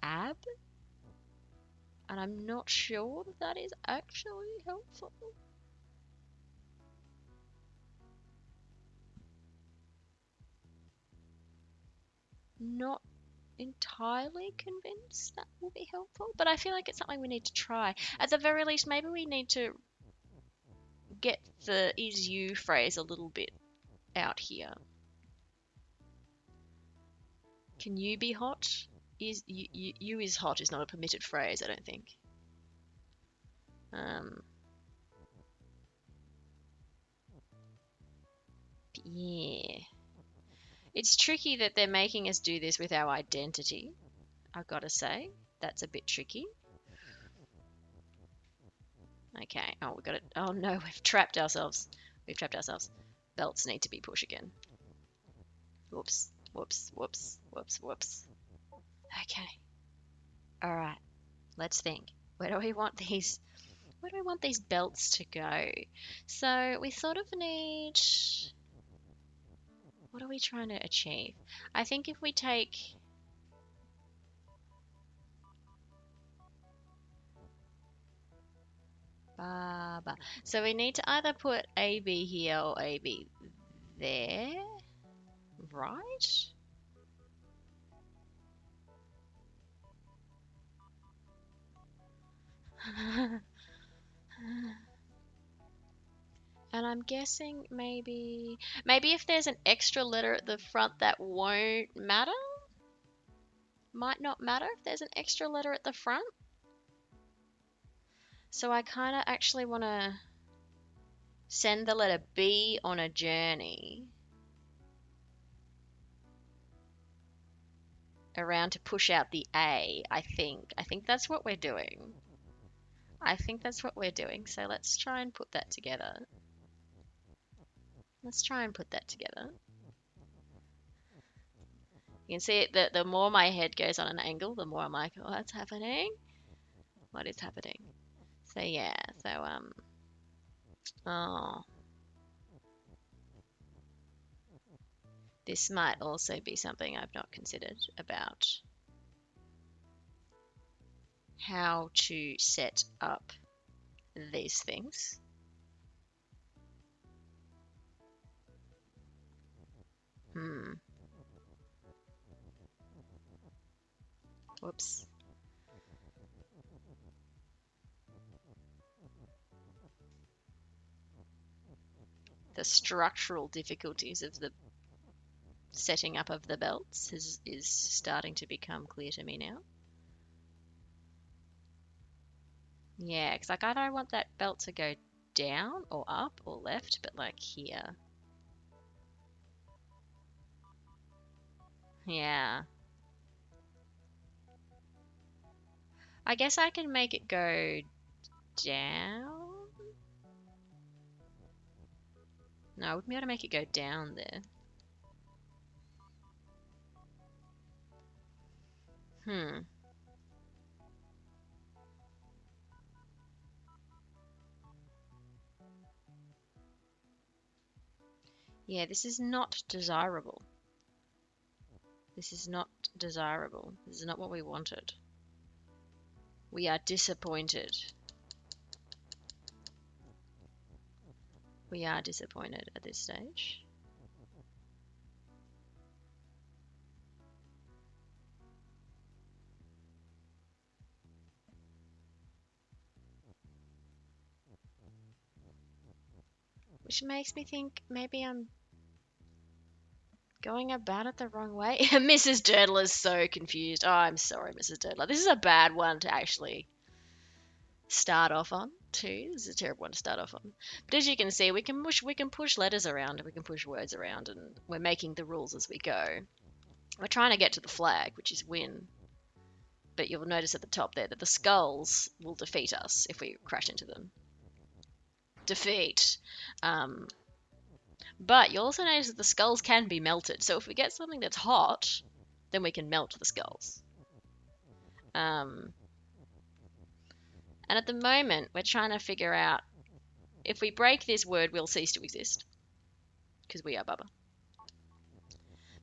ab, and I'm not sure that is actually helpful. Not entirely convinced that will be helpful, but I feel like it's something we need to try. At the very least, maybe we need to get the is you phrase a little bit out here. Can you be hot? Is you is hot is not a permitted phrase, I don't think. Yeah. It's tricky that they're making us do this with our identity. I've got to say, that's a bit tricky. Okay. Oh, we got it. Oh no, we've trapped ourselves. We've trapped ourselves. Belts need to be push again. Whoops. Whoops. Whoops. Whoops. Whoops. Okay. All right. Let's think. Where do we want these? Where do we want these belts to go? So we sort of need. What are we trying to achieve? I think if we take. Baba. So we need to either put AB here or AB there, right? And I'm guessing maybe if there's an extra letter at the front that won't matter. Might not matter if there's an extra letter at the front. So I kind of actually want to send the letter B on a journey around to push out the A, I think. I think that's what we're doing. So let's try and put that together. You can see it, the more my head goes on an angle, the more I'm like, oh, what's happening? What is happening? So yeah, oh, this might also be something I've not considered about how to set up these things. Whoops. The structural difficulties of the setting up of the belts is starting to become clear to me now. Yeah, because like I don't want that belt to go down or up or left, but like here. Yeah. I guess I can make it go down. No, I wouldn't be able to make it go down there. Hmm. Yeah, this is not desirable. This is not desirable. This is not what we wanted. We are disappointed. We are disappointed at this stage. Which makes me think maybe I'm going about it the wrong way. Mrs. Durdler is so confused. Oh, I'm sorry, Mrs. Durdler. This is a bad one to actually start off on, too. This is a terrible one to start off on. But as you can see, we can push letters around, we can push words around, and we're making the rules as we go. We're trying to get to the flag, which is win. But you'll notice at the top there that the skulls will defeat us if we crash into them. Defeat. Um, but you'll also notice that the skulls can be melted. So if we get something that's hot, then we can melt the skulls. And at the moment, we're trying to figure out if we break this word, we'll cease to exist because we are Bubba.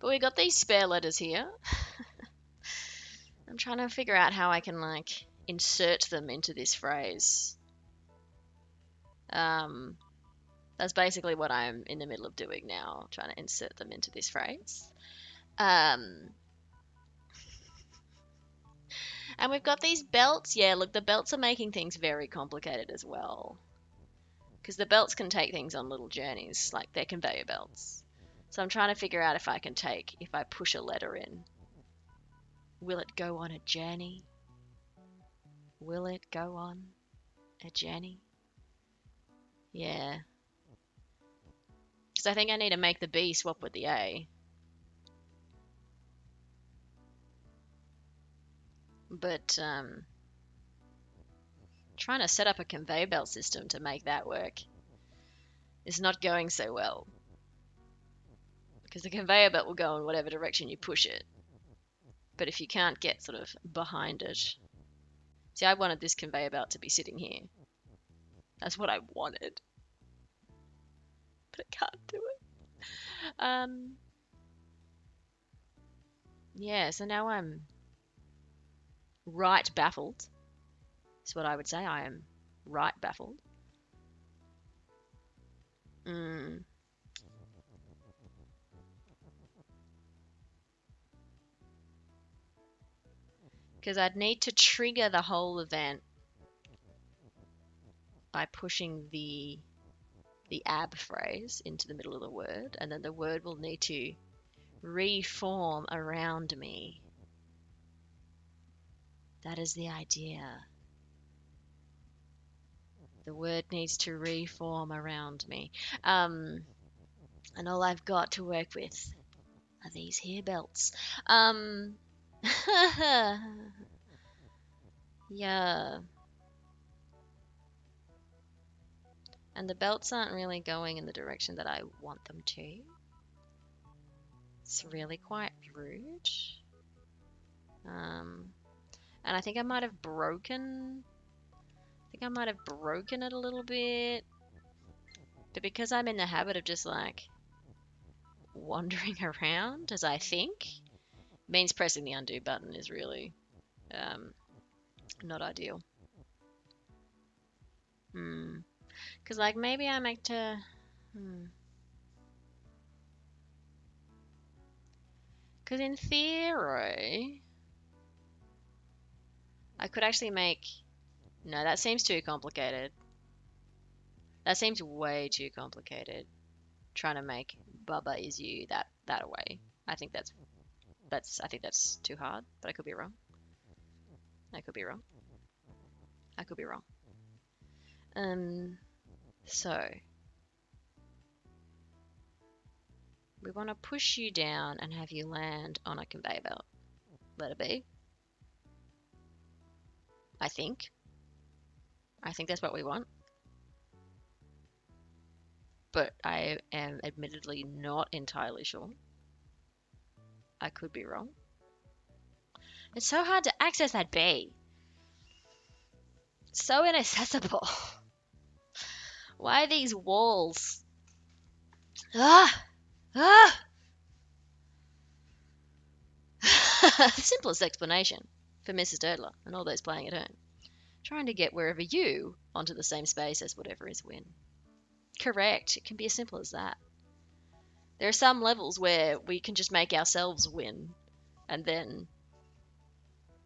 But we've got these spare letters here. I'm trying to figure out how I can insert them into this phrase. That's basically what I'm in the middle of doing now, trying to insert them into this phrase. And we've got these belts. Yeah, look, the belts are making things very complicated as well. Because the belts can take things on little journeys, like they're conveyor belts. So I'm trying to figure out if I push a letter in, will it go on a journey? Will it go on a journey? Yeah. Because I think I need to make the B swap with the A. But trying to set up a conveyor belt system to make that work is not going so well. Because the conveyor belt will go in whatever direction you push it. But if you can't get sort of behind it. See, I wanted this conveyor belt to be sitting here. That's what I wanted. But I can't do it. Yeah, so now I'm right baffled. That's what I would say. I am right baffled. Because I'd need to trigger the whole event by pushing the ab phrase into the middle of the word, and then the word will need to reform around me. That is the idea. The word needs to reform around me. And all I've got to work with are these here belts. Yeah. And the belts aren't really going in the direction that I want them to. It's really quite rude. And I think I might have broken it a little bit. But because I'm in the habit of just wandering around as I think, means pressing the undo button is really not ideal. Because maybe I make to... Because in theory, I could actually make... No, that seems too complicated. That seems way too complicated. Trying to make Bubba is you that away. I think that's too hard, but I could be wrong. I could be wrong. I could be wrong. So We want to push you down and have you land on a conveyor belt. Let it be. I think. I think that's what we want. But I am admittedly not entirely sure. I could be wrong. It's so hard to access that bay. It's so inaccessible. Why are these walls? Ah! Ah! The simplest explanation for Mrs. Durdler and all those playing at home. Trying to get wherever you onto the same space as whatever is win. Correct. It can be as simple as that. There are some levels where we can just make ourselves win and then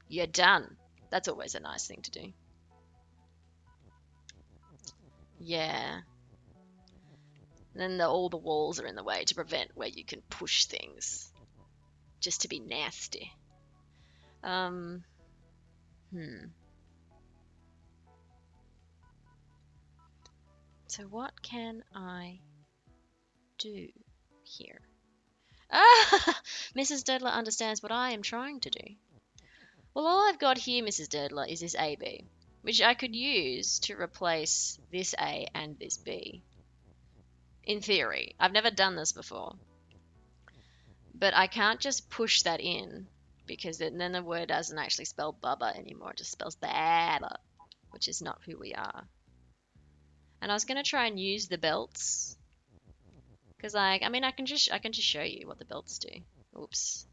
you're done. That's always a nice thing to do. Yeah. And then all the walls are in the way to prevent where you can push things. Just to be nasty. So what can I do here? Ah! Mrs. Durdler understands what I am trying to do. Well, all I've got here, Mrs. Durdler, is this AB, which I could use to replace this A and this B. In theory. I've never done this before. But I can't just push that in, because then the word doesn't actually spell Bubba anymore. It just spells Baba, which is not who we are. And I was going to try and use the belts. Because, I can just show you what the belts do. Oops.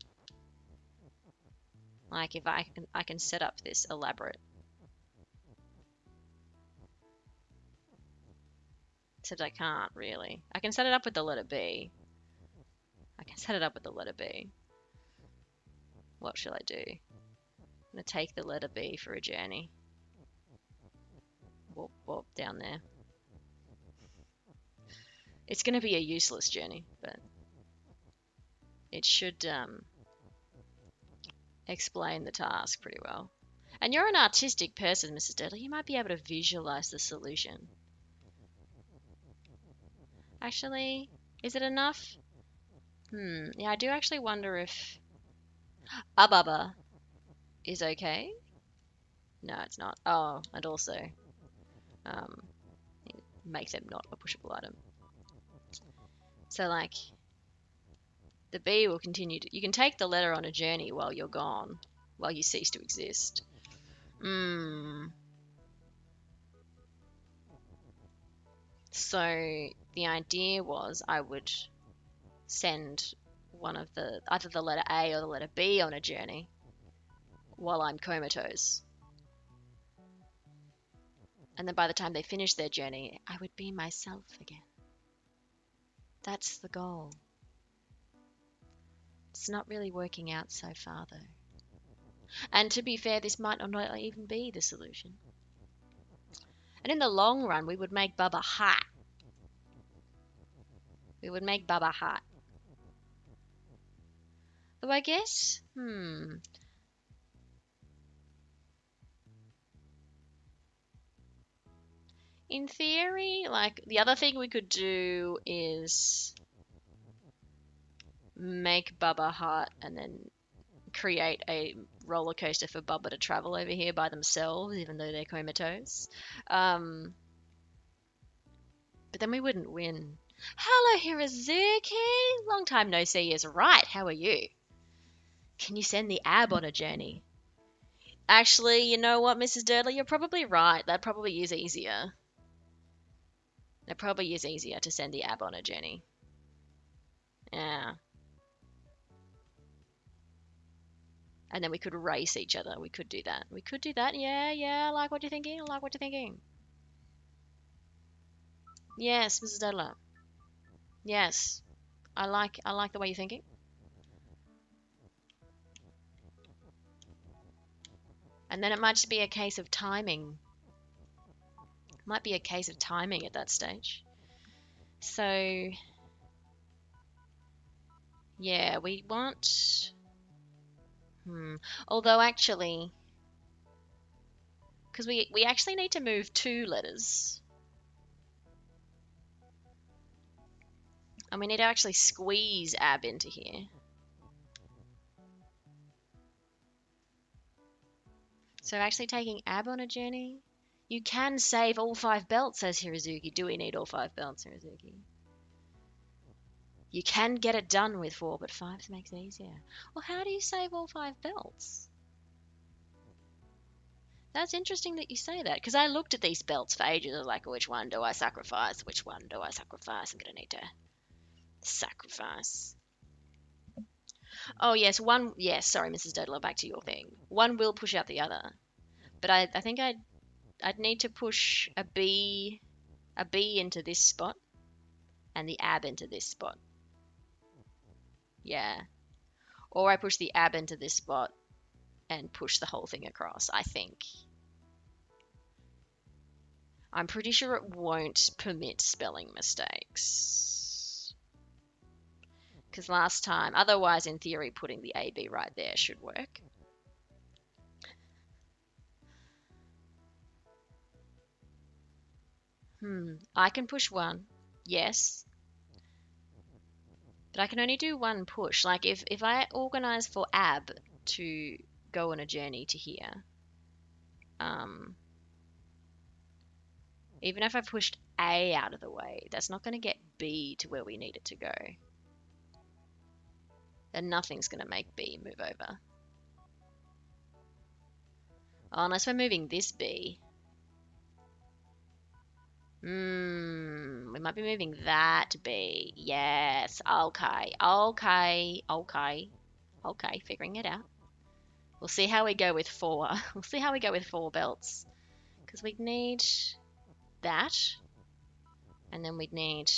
Like, if I can set up this elaborate. Except I can't, really. I can set it up with the letter B. What shall I do? I'm going to take the letter B for a journey. Whoop, whoop, down there. It's going to be a useless journey, but it should explain the task pretty well. And you're an artistic person, Mrs. Dudley. You might be able to visualize the solution. Actually, is it enough? Yeah, I do actually wonder if Ababa is okay. No, it's not. Oh, and also make them not a pushable item. So, like, the B will continue to... You can take the letter on a journey while you're gone, while you cease to exist. So, the idea was I would send one of either the letter A or the letter B on a journey while I'm comatose. And then by the time they finish their journey, I would be myself again. That's the goal. It's not really working out so far, though. And to be fair, this might not even be the solution. And in the long run, we would make Bubba hot. Though I guess, in theory, like, the other thing we could do is make Bubba hot and then create a roller coaster for Bubba to travel over here by themselves, even though they're comatose. But then we wouldn't win. Hello, Hirazuki! Long time no see is right. How are you? Can you send the ab on a journey? Actually, you know what, Mrs. Dudley? You're probably right. That probably is easier. To send the ab on a journey. Yeah. And then we could race each other. We could do that. Yeah. I like what you're thinking. Yes, Mrs. Dudler. Yes. I like the way you're thinking. And then it might just be a case of timing. Might be a case of timing at that stage. So, yeah, we want... Although, actually... Because we actually need to move 2 letters. And we need to actually squeeze ab into here. So actually taking ab on a journey? You can save all 5 belts, says Hirazuki. Do we need all 5 belts, Hirazuki? You can get it done with 4, but 5 makes it easier. Well, how do you save all 5 belts? That's interesting that you say that, because I looked at these belts for ages. I was like, which one do I sacrifice? Which one do I sacrifice? I'm going to need to sacrifice. Oh, yes, one. Yes, sorry, Mrs. Dodler, back to your thing. One will push out the other. But I think I'd need to push a B into this spot and the ab into this spot. Yeah. Or I push the ab into this spot and push the whole thing across, I think. I'm pretty sure it won't permit spelling mistakes. Because last time, otherwise in theory putting the AB right there should work. I can push one, yes. But I can only do one push. Like if I organize for ab to go on a journey to here, even if I pushed A out of the way, that's not going to get B to where we need it to go. And nothing's going to make B move over. Oh, unless we're moving this B. We might be moving that B. Yes, okay, figuring it out. We'll see how we go with 4. We'll see how we go with 4 belts. Because we'd need that. And then we'd need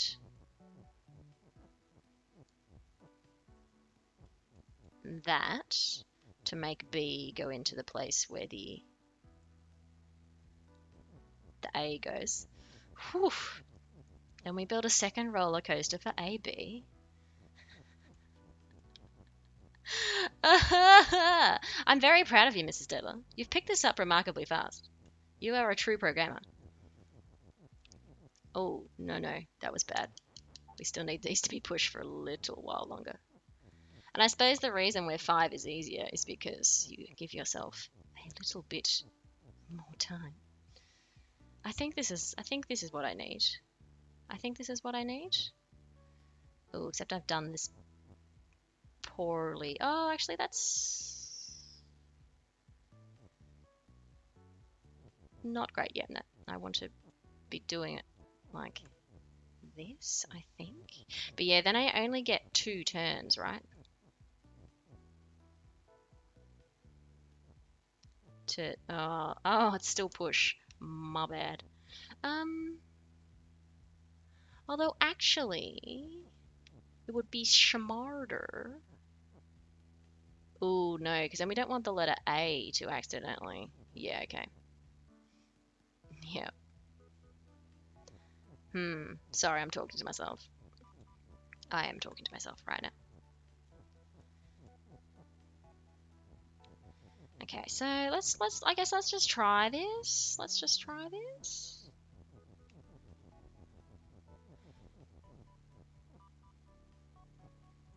that to make B go into the place where the A goes. Whew. And we build a second roller coaster for AB. I'm very proud of you, Mrs. Dedler. You've picked this up remarkably fast. You are a true programmer. Oh, no, that was bad. We still need these to be pushed for a little while longer. And I suppose the reason where 5 is easier is because you give yourself a little bit more time. I think this is what I need. I think this is what I need. Oh, except I've done this poorly. Oh, actually that's not great yet. No, I want to be doing it like this, I think. But yeah, then I only get 2 turns, right? It's still push. My bad. Although actually, it would be smarter. Oh no, because then we don't want the letter A to accidentally. Yeah, okay. Yeah. Sorry, I'm talking to myself. I am talking to myself right now. Okay, so I guess let's just try this. Let's just try this.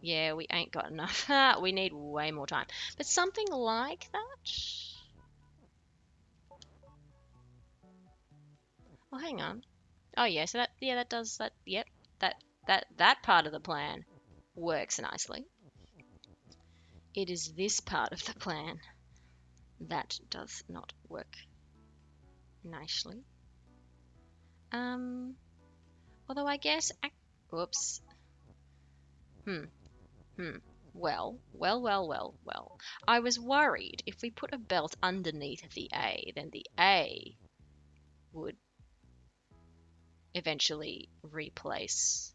Yeah, we ain't got enough. We need way more time. But something like that. Oh, hang on. Oh yeah, so that does that. Yep, that part of the plan works nicely. It is this part of the plan that does not work nicely. Although I guess, whoops. Well. I was worried if we put a belt underneath the A, then the A would eventually replace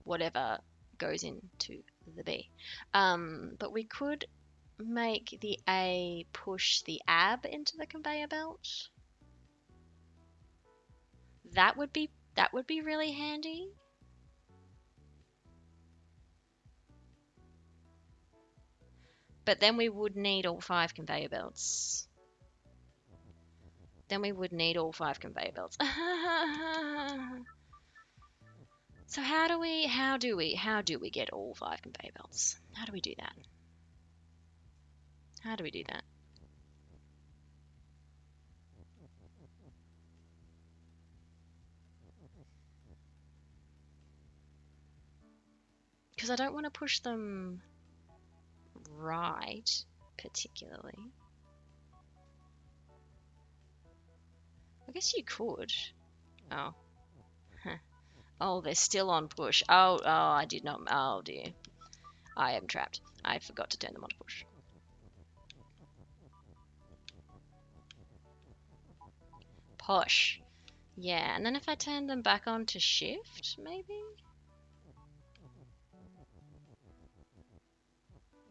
whatever goes into the B. But we could make the A push the ab into the conveyor belt. That would be really handy. But then we would need all 5 conveyor belts. Then we would need all 5 conveyor belts. So how do we get all 5 conveyor belts? How do we do that? How do we do that? Because I don't want to push them right, particularly. I guess you could. Oh. Oh, they're still on push. Oh, I did not. Oh, dear. I am trapped. I forgot to turn them on push. Push. Yeah, and then if I turn them back on to shift, maybe?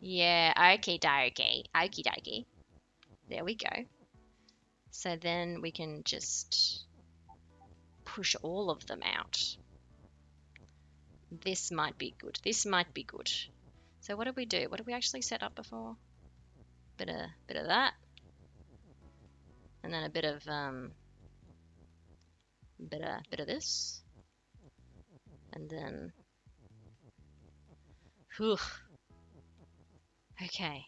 Yeah, okie dokie. Okie dokie. There we go. So then we can just push all of them out. This might be good. This might be good. So what did we do? What did we actually set up before? Bit of that. And then a bit of bit of this. And then whew. Okay.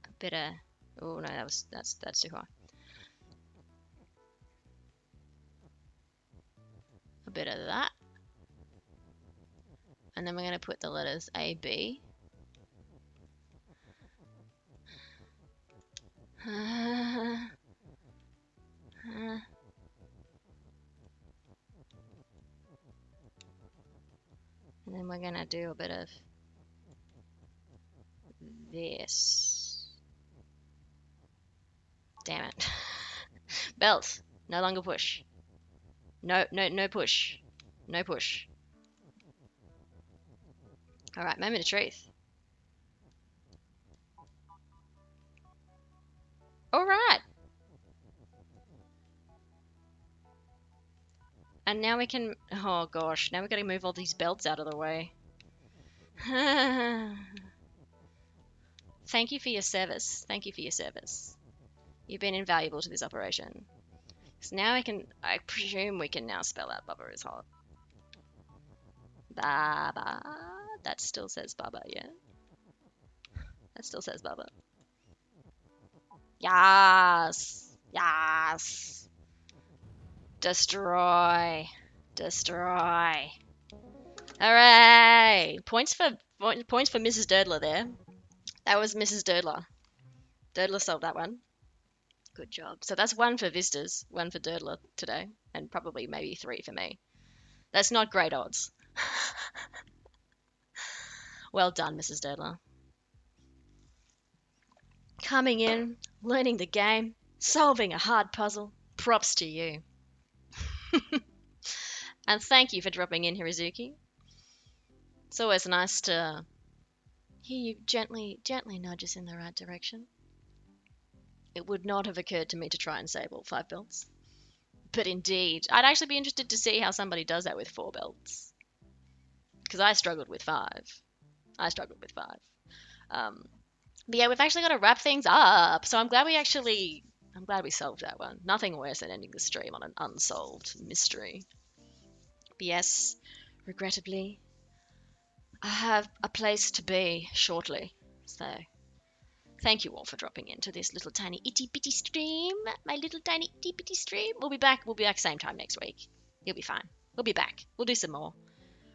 A bit of oh no, that's too high. A bit of that. And then we're going to put the letters A, B. And then we're going to do a bit of this. Damn it. Belt. No longer push. No push. No push. Alright, moment of truth. Alright. And now we can, oh gosh, now we've got to move all these belts out of the way. Thank you for your service. Thank you for your service. You've been invaluable to this operation. So now I presume we can now spell out Bubba is hot. Baba. That still says Bubba, yeah? That still says Bubba. Yes! Yes! Destroy! Destroy! Hooray! Points for Mrs. Durdler there. That was Mrs. Durdler. Durdler solved that one. Good job. So that's 1 for Vistas, 1 for Durdler today, and probably maybe 3 for me. That's not great odds. Well done, Mrs. Durdler. Coming in, learning the game, solving a hard puzzle. Props to you. And thank you for dropping in, Hirazuki. It's always nice to hear you gently nudge us in the right direction. It would not have occurred to me to try and save all 5 belts. But indeed, I'd actually be interested to see how somebody does that with 4 belts. Because I struggled with 5. But yeah, we've actually got to wrap things up. So I'm glad we solved that one. Nothing worse than ending the stream on an unsolved mystery. But yes, regrettably, I have a place to be shortly. So thank you all for dropping into this little tiny itty bitty stream. My little tiny itty bitty stream. We'll be back same time next week. You'll be fine. We'll be back. We'll do some more.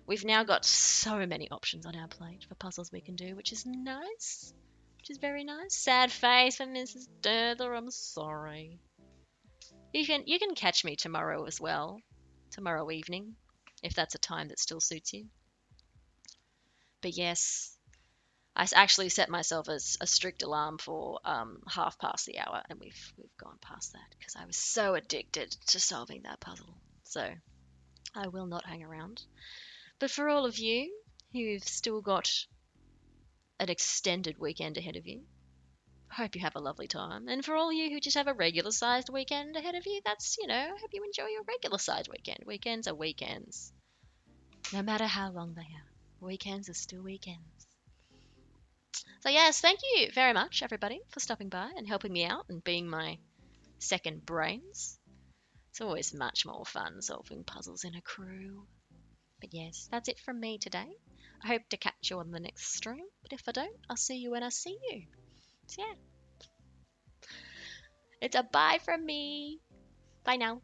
We've now got so many options on our plate for puzzles we can do, which is nice. Which is very nice. Sad face for Mrs. Durdler, I'm sorry. You can catch me tomorrow as well. Tomorrow evening, if that's a time that still suits you. But yes, I actually set myself as a strict alarm for 1/2 the hour, and we've gone past that because I was so addicted to solving that puzzle. So I will not hang around. But for all of you who've still got an extended weekend ahead of you, Hope you have a lovely time. And for all you who just have a regular sized weekend ahead of you, that's, I hope you enjoy your regular sized weekend. Weekends are weekends. No matter how long they are, weekends are still weekends. So, yes, thank you very much, everybody, for stopping by and helping me out and being my second brains. It's always much more fun solving puzzles in a crew. But yes, that's it from me today. I hope to catch you on the next stream, but if I don't, I'll see you when I see you. So yeah, it's a bye from me. Bye now.